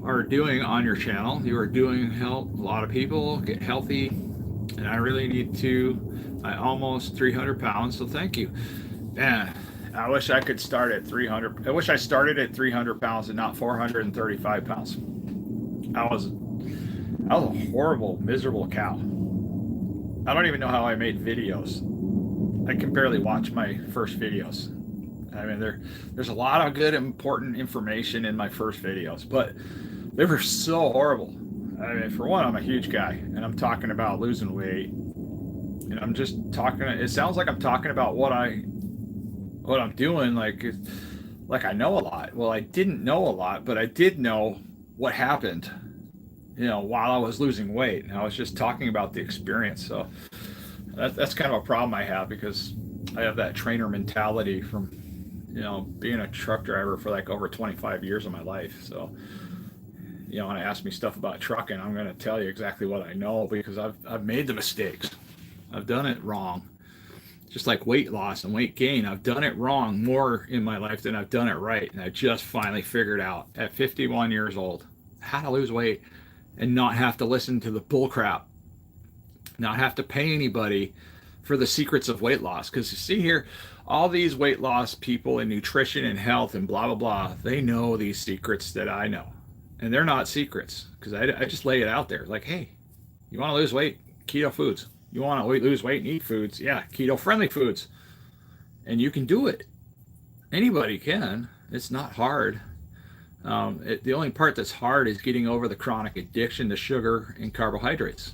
are doing on your channel. You are doing help a lot of people get healthy, and I really need to. I almost 300 pounds, so thank you. Man, I wish I could start at 300. I wish I started at 300 pounds and not 435 pounds. I was a horrible, miserable cow. I don't even know how I made videos. I can barely watch my first videos. I mean, there's a lot of good, important information in my first videos, but they were so horrible. I mean, for one, I'm a huge guy, and I'm talking about losing weight, and I'm just talking. It sounds like I'm talking about what I'm doing, like I know a lot. Well, I didn't know a lot, but I did know what happened. While I was losing weight, and I was just talking about the experience. So that's kind of a problem I have because I have that trainer mentality from being a truck driver for like over 25 years of my life. So when I ask me stuff about trucking, I'm going to tell you exactly what I know because I've made the mistakes. I've done it wrong. Just like weight loss and weight gain, I've done it wrong more in my life than I've done it right. And I just finally figured out at 51 years old how to lose weight and not have to listen to the bull crap, not have to pay anybody for the secrets of weight loss. Because you see here, all these weight loss people in nutrition and health and blah, blah, blah, they know these secrets that I know. And they're not secrets because I just lay it out there like, hey, you want to lose weight? Keto foods. You want to lose weight and eat foods? Yeah, keto friendly foods. And you can do it. Anybody can. It's not hard. The only part that's hard is getting over the chronic addiction to sugar and carbohydrates,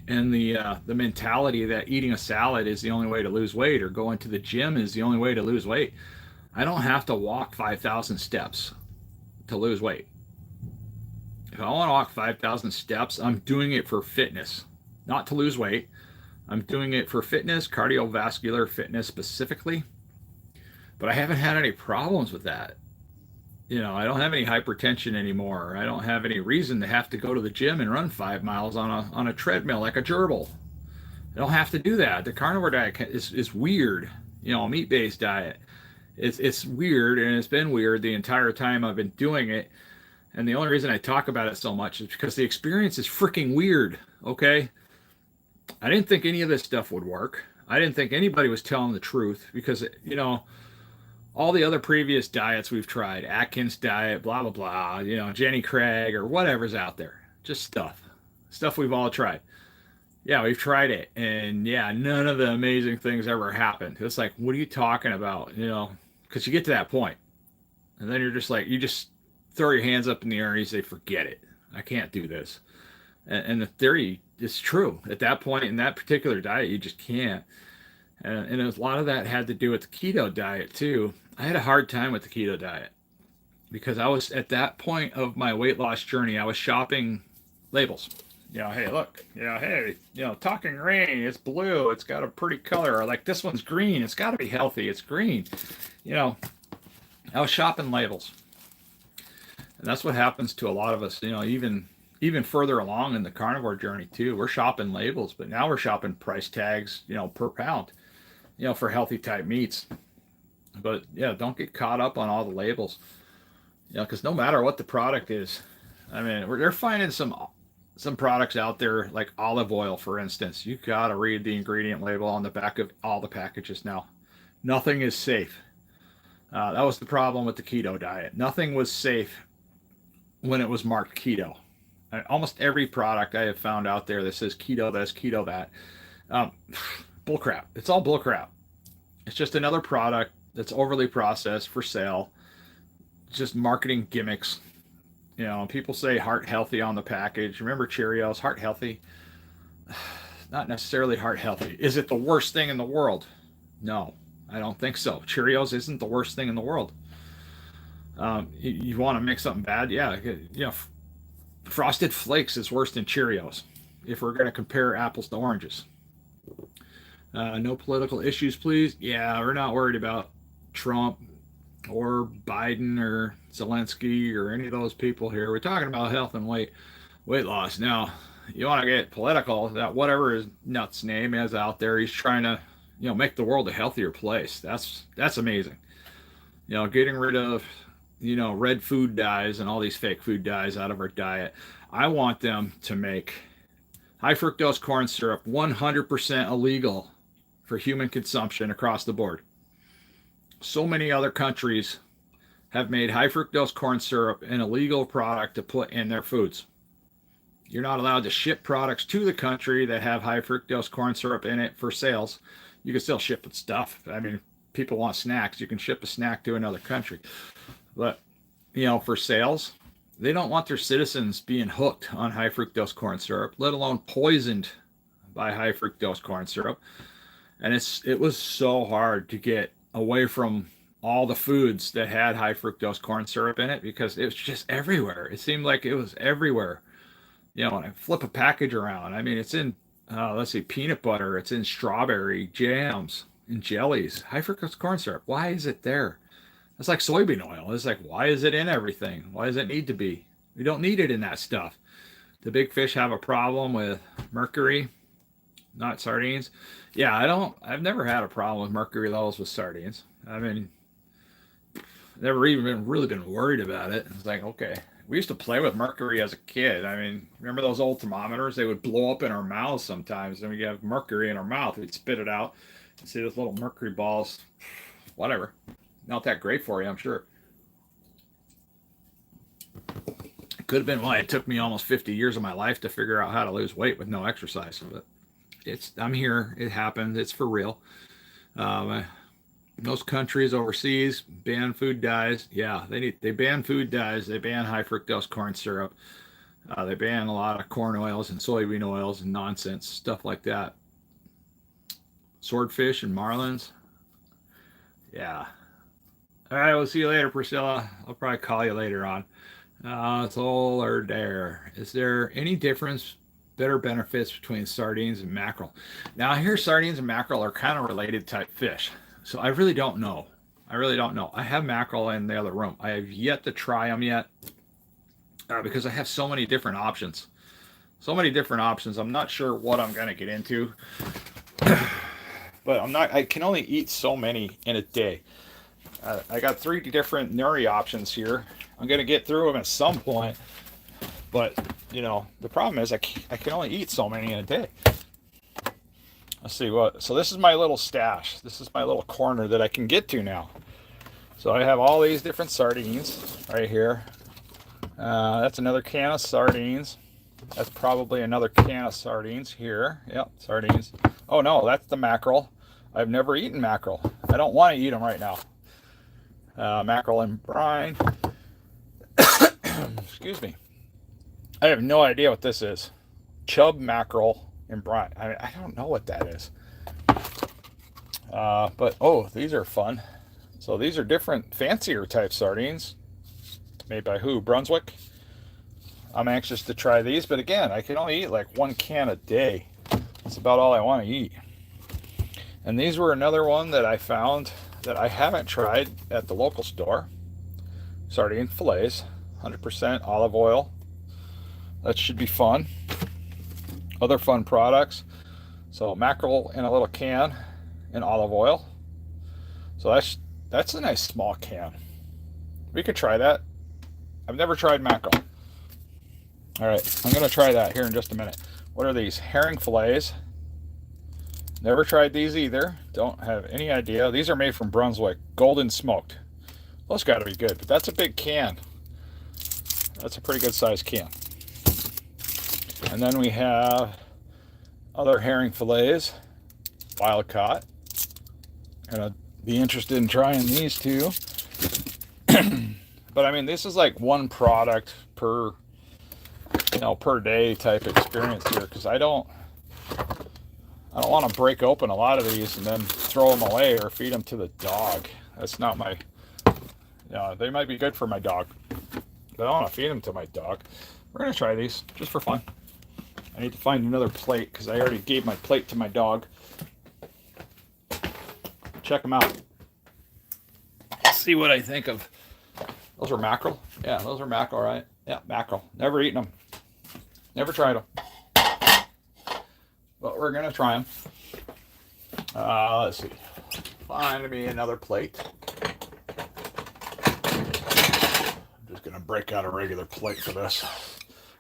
and the mentality that eating a salad is the only way to lose weight or going to the gym is the only way to lose weight. I don't have to walk 5,000 steps to lose weight. If I want to walk 5,000 steps, I'm doing it for fitness, not to lose weight. I'm doing it for fitness, cardiovascular fitness specifically. But I haven't had any problems with that. I don't have any hypertension anymore. I don't have any reason to have to go to the gym and run 5 miles on a treadmill like a gerbil. I don't have to do that. The carnivore diet is weird. A meat-based diet. It's weird, and it's been weird the entire time I've been doing it. And the only reason I talk about it so much is because the experience is freaking weird. Okay, I didn't think any of this stuff would work. I didn't think anybody was telling the truth because all the other previous diets we've tried, Atkins diet, blah, blah, blah, Jenny Craig or whatever's out there, just stuff we've all tried. Yeah, we've tried it. And yeah, none of the amazing things ever happened. It's like, what are you talking about? Because you get to that point and then you're just like, you just throw your hands up in the air and you say, forget it. I can't do this. And the theory is true. At that point in that particular diet, you just can't. And a lot of that had to do with the keto diet too. I had a hard time with the keto diet because I was at that point of my weight loss journey. I was shopping labels. Hey, look. Hey, talking rain. It's blue. It's got a pretty color. Or like this one's green. It's got to be healthy. It's green. I was shopping labels, and that's what happens to a lot of us. Even further along in the carnivore journey too. We're shopping labels, but now we're shopping price tags. Per pound. For healthy type meats. But yeah, don't get caught up on all the labels. Because no matter what the product is, I mean, they're finding some products out there like olive oil, for instance. You gotta read the ingredient label on the back of all the packages now. Nothing is safe. That was the problem with the keto diet. Nothing was safe when it was marked keto. Almost every product I have found out there that says keto this, keto that, bullcrap. It's all bullcrap. It's just another product that's overly processed for sale. Just marketing gimmicks. People say heart healthy on the package. Remember Cheerios, heart healthy? Not necessarily heart healthy. Is it the worst thing in the world? No, I don't think so. Cheerios isn't the worst thing in the world. You want to make something bad? Yeah. Frosted Flakes is worse than Cheerios if we're going to compare apples to oranges. No political issues, please. Yeah, we're not worried about Trump or Biden or Zelensky or any of those people here. We're talking about health and weight loss. Now, you want to get political, that whatever his nuts name is out there, he's trying to, make the world a healthier place. That's amazing. Getting rid of red food dyes and all these fake food dyes out of our diet. I want them to make high fructose corn syrup 100% illegal for human consumption across the board. So many other countries have made high fructose corn syrup an illegal product to put in their foods. You're not allowed to ship products to the country that have high fructose corn syrup in it for sales. You can still ship stuff. I mean, people want snacks. You can ship a snack to another country. But, for sales, they don't want their citizens being hooked on high fructose corn syrup, let alone poisoned by high fructose corn syrup. And it was so hard to get away from all the foods that had high fructose corn syrup in it because it was just everywhere. It seemed like it was everywhere. When I flip a package around, I mean, it's in, peanut butter, it's in strawberry jams and jellies, high fructose corn syrup. Why is it there? It's like soybean oil. It's like, why is it in everything? Why does it need to be? We don't need it in that stuff. The big fish have a problem with mercury, not sardines. Yeah, I've never had a problem with mercury levels with sardines. I mean, never even really been worried about it. It's like, okay. We used to play with mercury as a kid. I mean, remember those old thermometers? They would blow up in our mouths sometimes. And we have mercury in our mouth. We'd spit it out and see those little mercury balls. Whatever. Not that great for you, I'm sure. It could have been why it took me almost 50 years of my life to figure out how to lose weight with no exercise. But I'm here. It happened. It's for real. Most countries overseas ban food dyes. Yeah, they ban food dyes. They ban high fructose corn syrup. They ban a lot of corn oils and soybean oils and nonsense, stuff like that. Swordfish and marlins. Yeah. All right, we'll see you later, Priscilla. I'll probably call you later on. Solar Dare. Is there any difference, better benefits between sardines and mackerel? Now, I hear sardines and mackerel are kind of related type fish. So I really don't know. I have mackerel in the other room. I have yet to try them yet because I have so many different options. I'm not sure what I'm going to get into. But I can only eat so many in a day. I got 3 different Nuri options here. I'm going to get through them at some point. But, the problem is I can only eat so many in a day. Let's see so this is my little stash. This is my little corner that I can get to now. So I have all these different sardines right here. That's another can of sardines. That's probably another can of sardines here. Yep, sardines. Oh no, that's the mackerel. I've never eaten mackerel. I don't want to eat them right now. Mackerel and brine. Excuse me. I have no idea what this is. Chub mackerel and brine. I don't know what that is. But these are fun. So these are different, fancier type sardines. Made by who? Brunswick. I'm anxious to try these, but again, I can only eat like 1 can a day. That's about all I want to eat. And these were another one that I found that I haven't tried at the local store. Sardine fillets, 100% olive oil. That should be fun. Other fun products. So mackerel in a little can in olive oil. So that's a nice small can. We could try that. I've never tried mackerel. All right, I'm going to try that here in just a minute. What are these? Herring fillets. Never tried these either. Don't have any idea. These are made from Brunswick. Golden smoked. Those got to be good, but that's a big can. That's a pretty good sized can. And then we have other herring fillets. Wild caught. Gonna be interested in trying these too. But I mean, this is like one product per day type experience here, because I don't want to break open a lot of these and then throw them away or feed them to the dog. That's not my, they might be good for my dog, but I don't want to feed them to my dog. We're going to try these just for fun. I need to find another plate because I already gave my plate to my dog. Check them out. See what I think of. Those are mackerel. Yeah, those are mackerel, right? Yeah, mackerel. Never eaten them. Never tried them. But we're going to try them. Let's see. Find me another plate. Gonna break out a regular plate for this.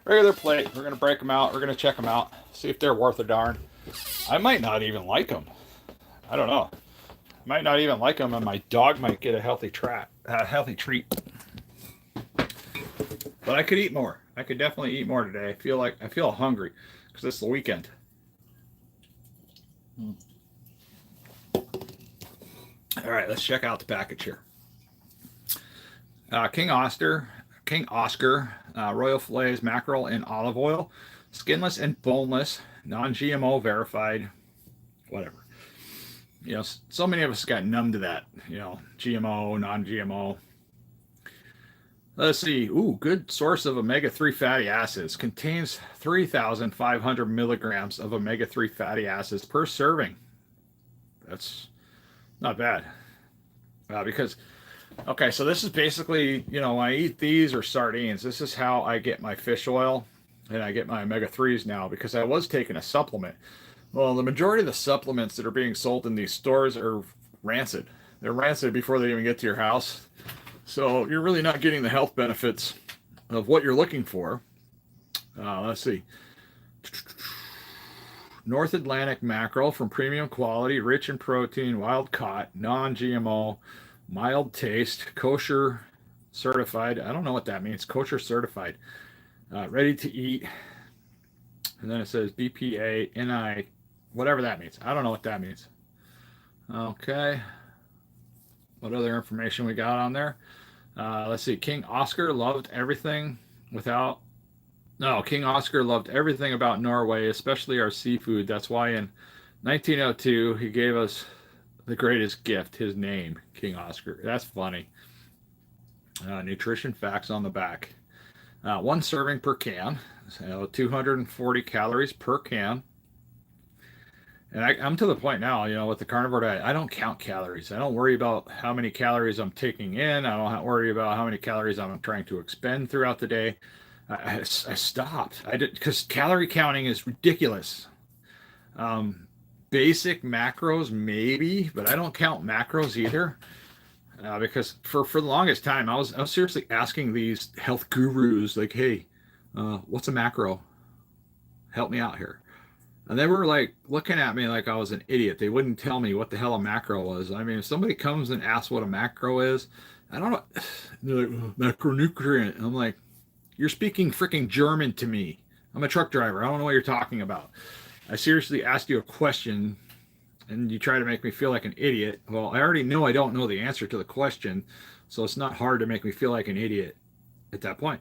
Regular plate. We're gonna break them out. We're gonna check them out. See if they're worth a darn. I might not even like them. I don't know. I might not even like them, and my dog might get a healthy treat. But I could eat more. I could definitely eat more today. I feel hungry because it's the weekend. All right, let's check out the package here. King Oscar, Royal Fillets, mackerel in olive oil, skinless and boneless, non-GMO verified, whatever. You know, so many of us got numb to that. You know, GMO, non-GMO. Let's see. Ooh, good source of omega-3 fatty acids. Contains 3,500 milligrams of omega-3 fatty acids per serving. That's not bad. Because, okay, so this is basically, you know, when I eat these or sardines, this is how I get my fish oil and I get my omega-3s now, because I was taking a supplement. Well, the majority of the supplements that are being sold in these stores are rancid. They're rancid before they even get to your house. So you're really not getting the health benefits of what you're looking for. Let's see. North Atlantic mackerel from premium quality, rich in protein, wild caught, non-GMO, mild taste, kosher certified. I don't know what that means. Kosher certified. Ready to eat. And then it says BPA, NI, whatever that means. I don't know what that means. Okay. What other information we got on there? Let's see. King Oscar loved everything about Norway, especially our seafood. That's why in 1902 he gave us the greatest gift, his name, King Oscar. That's funny. Nutrition facts on the back. 1 serving per can, so 240 calories per can. And I'm to the point now, you know, with the carnivore diet, I don't count calories. I don't worry about how many calories I'm taking in. I don't worry about how many calories I'm trying to expend throughout the day. I stopped. I did, because calorie counting is ridiculous. Basic macros maybe, but I don't count macros either. Because for the longest time, I was seriously asking these health gurus, like, hey, what's a macro? Help me out here. And they were like looking at me like I was an idiot. They wouldn't tell me what the hell a macro was. I mean, if somebody comes and asks what a macro is, I don't know. They're like, macronutrient. And I'm like, you're speaking freaking German to me. I'm a truck driver. I don't know what you're talking about. I seriously asked you a question and you try to make me feel like an idiot. Well, I already know I don't know the answer to the question, so it's not hard to make me feel like an idiot at that point.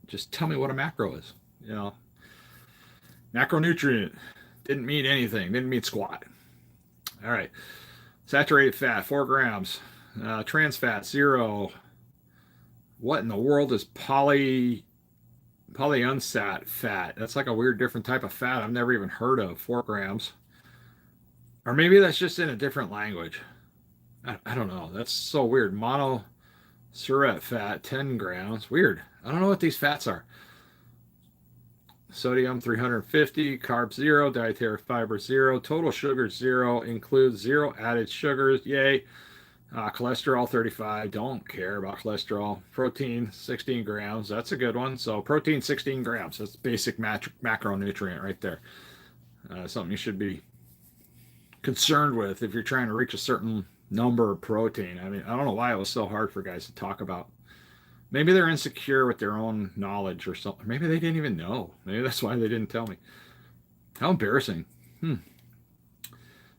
Just tell me what a macro is. You know, macronutrient didn't mean anything, didn't mean squat. All right. Saturated fat, 4 grams. Trans fat, 0. What in the world is polyunsat fat? That's like a weird different type of fat I've never even heard of. 4 grams. Or maybe that's just in a different language. I don't know. That's so weird. Monosuret fat, 10 grams. Weird. I don't know what these fats are. Sodium 350, carbs 0, dietary fiber 0, total sugar 0, includes 0 added sugars. Yay. Cholesterol 35, don't care about cholesterol. Protein 16 grams, that's a good one. So protein 16 grams, that's basic macronutrient right there. Something you should be concerned with if you're trying to reach a certain number of protein. I mean, I don't know why it was so hard for guys to talk about. Maybe they're insecure with their own knowledge or something. Maybe they didn't even know. Maybe that's why they didn't tell me. How embarrassing.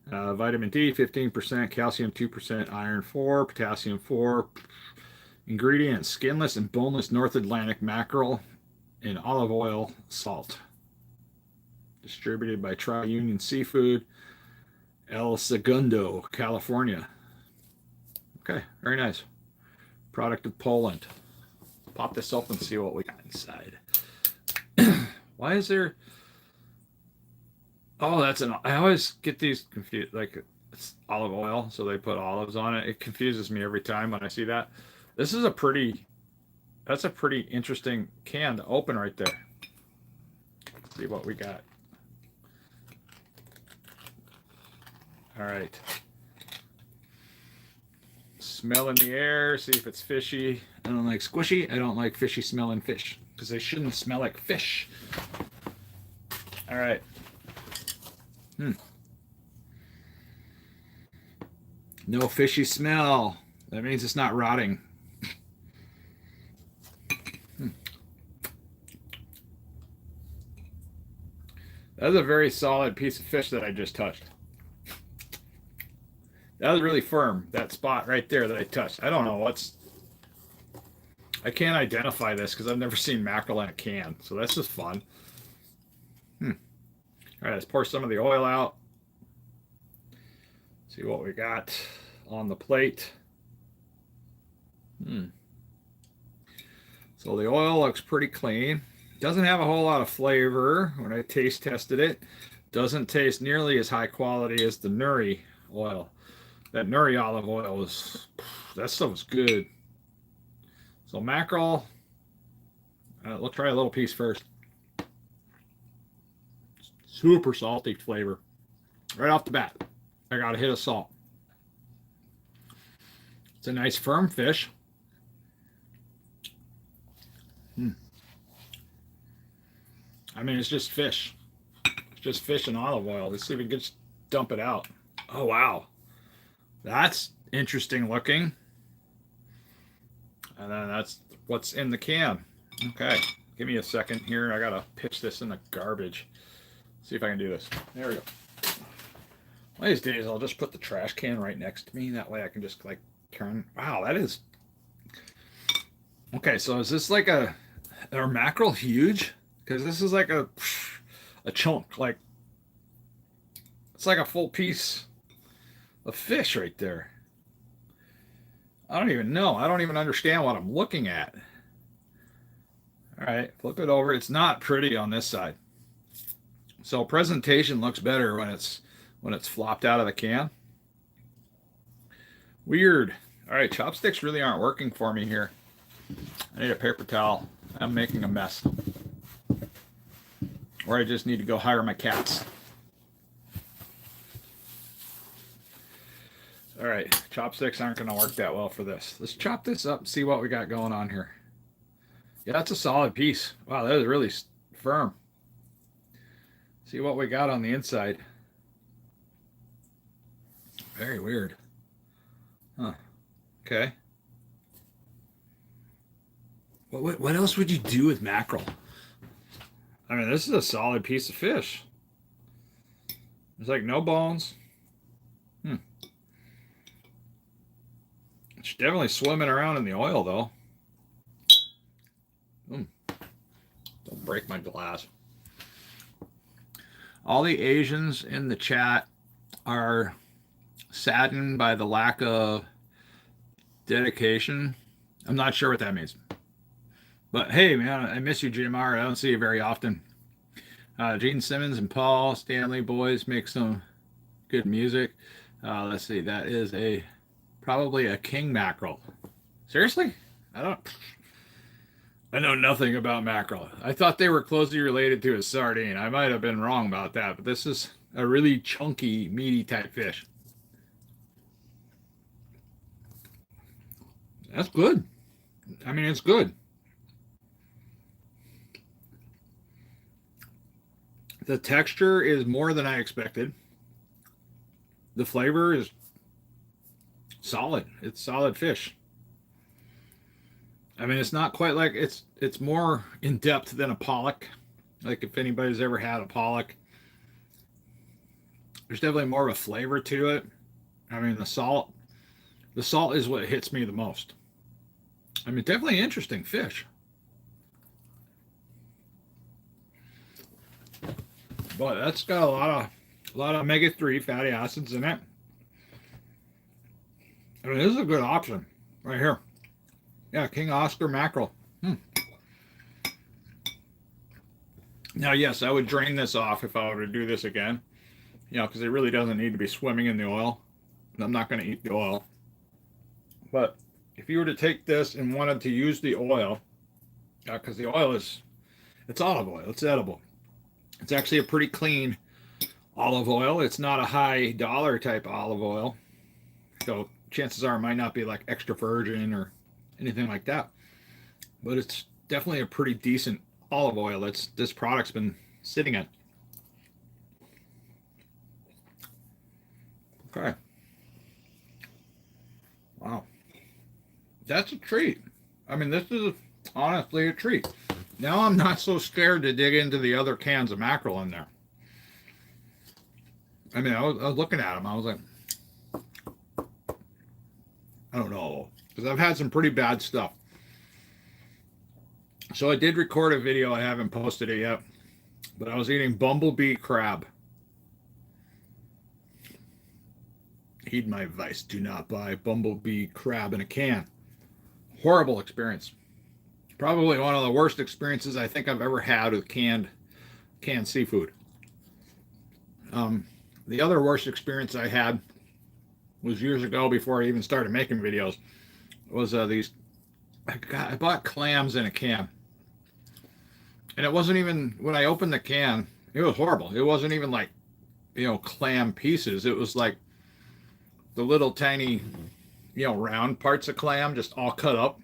Vitamin D, 15%, calcium 2%, iron 4, potassium 4. Ingredients, skinless and boneless North Atlantic mackerel in olive oil, salt. Distributed by Tri-Union Seafood, El Segundo, California. Okay, very nice. Product of Poland. Pop this open and see what we got inside. Why is there... Oh, I always get these confused. Like, it's olive oil, so they put olives on it. It confuses me every time when I see that. That's a pretty interesting can to open right there. Let's see what we got. All right. Smell in the air, see if it's fishy. I don't like squishy. I don't like fishy smelling fish because they shouldn't smell like fish. All right. No fishy smell. That means it's not rotting. That's a very solid piece of fish that I just touched. That was really firm, that spot right there that I touched. I don't know what's... I can't identify this because I've never seen mackerel in a can. So that's just fun. All right, let's pour some of the oil out. See what we got on the plate. So the oil looks pretty clean. Doesn't have a whole lot of flavor when I taste tested it. Doesn't taste nearly as high quality as the Nuri oil. That Nuri olive oil was, that stuff was good. So mackerel, we'll try a little piece first. Super salty flavor. Right off the bat, I got a hit of salt. It's a nice firm fish. I mean, it's just fish. It's just fish and olive oil. Let's see if we can just dump it out. Oh, wow. That's interesting looking. And then that's what's in the can. Okay. Give me a second here. I got to pitch this in the garbage. See if I can do this. There we go. One of these days, I'll just put the trash can right next to me. That way I can just like turn. Wow, that is... Okay, so is this like are mackerel huge? Because this is like a chunk, like it's like a full piece of fish right there. I don't even know. I don't even understand what I'm looking at. All right, flip it over. It's not pretty on this side. So presentation looks better when it's flopped out of the can. Weird. All right, chopsticks really aren't working for me here. I need a paper towel. I'm making a mess. Or I just need to go hire my cats. All right, chopsticks aren't going to work that well for this. Let's chop this up and see what we got going on here. Yeah, that's a solid piece. Wow, that is really firm. See what we got on the inside. Very weird. Huh. Okay. What else would you do with mackerel? I mean, this is a solid piece of fish. There's like no bones. It's definitely swimming around in the oil, though. Don't break my glass. All the Asians in the chat are saddened by the lack of dedication. I'm not sure what that means. But hey, man, I miss you, JMR. I don't see you very often. Gene Simmons and Paul Stanley boys make some good music. Let's see. That is probably a king mackerel. Seriously? I know nothing about mackerel. I thought they were closely related to a sardine. I might have been wrong about that, but this is a really chunky, meaty type fish. That's good. I mean, it's good. The texture is more than I expected. The flavor is solid. It's solid fish. I mean, it's not quite like it's more in depth than a pollock. Like if anybody's ever had a pollock, there's definitely more of a flavor to it. I mean, the salt is what hits me the most. I mean, definitely interesting fish. But that's got a lot of omega-3 fatty acids in it. I mean, this is a good option right here. Yeah, King Oscar mackerel. Now, yes, I would drain this off if I were to do this again. You know, because it really doesn't need to be swimming in the oil. I'm not going to eat the oil. But if you were to take this and wanted to use the oil, because the oil it's olive oil, it's edible. It's actually a pretty clean olive oil. It's not a high dollar type olive oil. So chances are it might not be like extra virgin or anything like that. But it's definitely a pretty decent olive oil that's this product's been sitting in. Okay. Wow. That's a treat. I mean, this is honestly a treat. Now I'm not so scared to dig into the other cans of mackerel in there. I mean, I was looking at them. I was like, I don't know. Because I've had some pretty bad stuff. So I did record a video. I haven't posted it yet. But I was eating bumblebee crab. Heed my advice. Do not buy bumblebee crab in a can. Horrible experience. Probably one of the worst experiences I think I've ever had with canned seafood. The other worst experience I had was years ago before I even started making videos. Was I bought clams in a can. And it wasn't even, when I opened the can, it was horrible. It wasn't even like, clam pieces. It was like the little tiny, round parts of clam just all cut up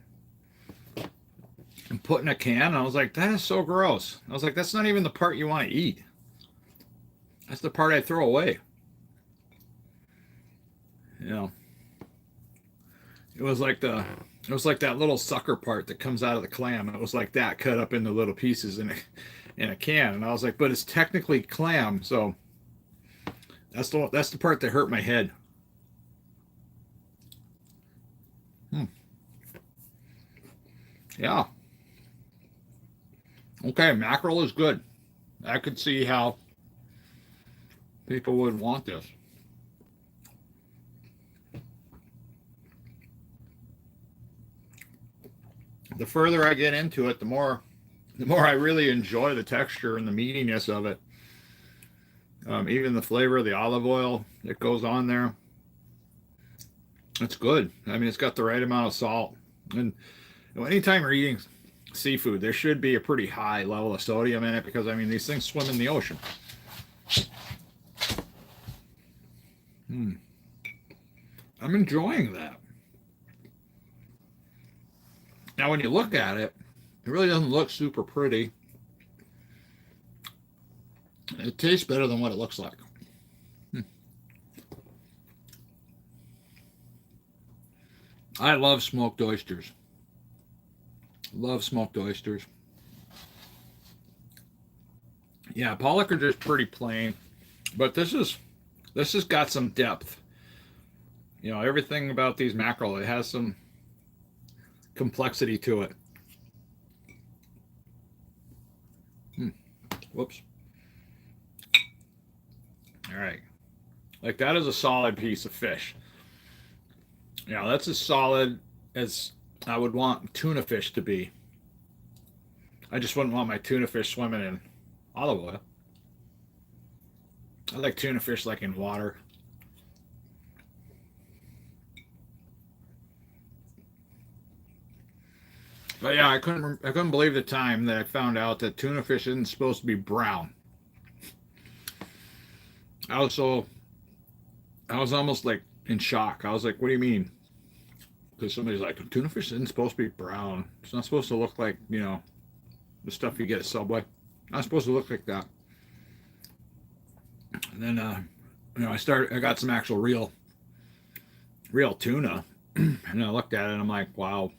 and put in a can. And I was like, that is so gross. I was like, that's not even the part you want to eat. That's the part I throw away. It was like that little sucker part that comes out of the clam. It was like that cut up into little pieces in a can. And I was like, but it's technically clam, so that's the part that hurt my head. Yeah. Okay, mackerel is good. I could see how people would want this. The further I get into it, the more I really enjoy the texture and the meatiness of it. Even the flavor of the olive oil that goes on there. It's good. I mean, it's got the right amount of salt. And anytime you're eating seafood, there should be a pretty high level of sodium in it because, I mean, these things swim in the ocean. I'm enjoying that. Now, when you look at it, it really doesn't look super pretty. It tastes better than what it looks like. I love smoked oysters. Love smoked oysters. Yeah, pollock are just pretty plain, but this has got some depth. Everything about these mackerel, it has some complexity to it. Whoops. All right. Like, that is a solid piece of fish. That's as solid as I would want tuna fish to be. I just wouldn't want my tuna fish swimming in olive oil. I like tuna fish like in water. But yeah, I couldn't believe the time that I found out that tuna fish isn't supposed to be brown. I was almost like in shock. I was like, what do you mean? Because somebody's like, tuna fish isn't supposed to be brown. It's not supposed to look like, the stuff you get at Subway. Not supposed to look like that. And then, I got some actual real tuna. And I looked at it and I'm like, wow.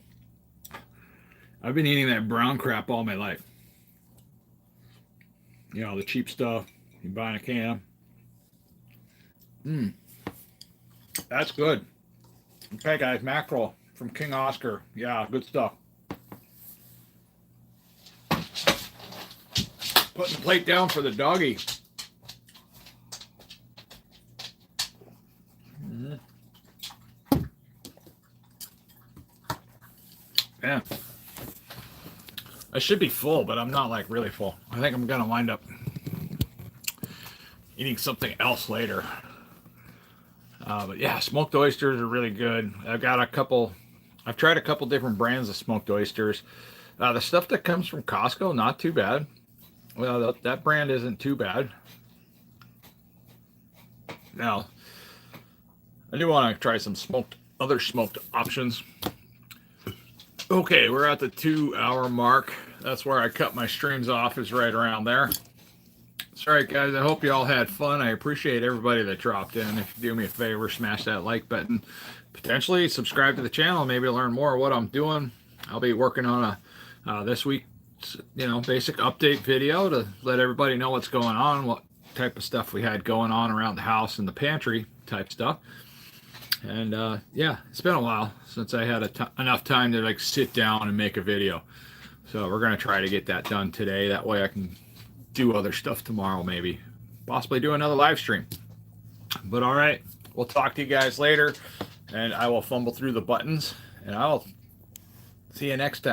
I've been eating that brown crap all my life. The cheap stuff you buy in a can. That's good. Okay, guys, mackerel from King Oscar. Yeah, good stuff. Putting the plate down for the doggy. Yeah. I should be full, but I'm not like really full. I think I'm gonna wind up eating something else later. But yeah, smoked oysters are really good. I've tried a couple different brands of smoked oysters. The stuff that comes from Costco, not too bad. Well, that brand isn't too bad. Now, I do want to try some smoked other smoked options. Okay, we're at the 2-hour mark. That's where I cut my streams off, is right around there. Sorry guys, I hope you all had fun. I appreciate everybody that dropped in. If you do me a favor, smash that like button. Potentially subscribe to the channel, maybe learn more of what I'm doing. I'll be working on a this week's basic update video to let everybody know what's going on, what type of stuff we had going on around the house and the pantry type stuff. And yeah, it's been a while since I had enough time to like sit down and make a video. So we're gonna try to get that done today. That way I can do other stuff tomorrow, maybe possibly do another live stream. But all right, we'll talk to you guys later, and I will fumble through the buttons, and I'll see you next time.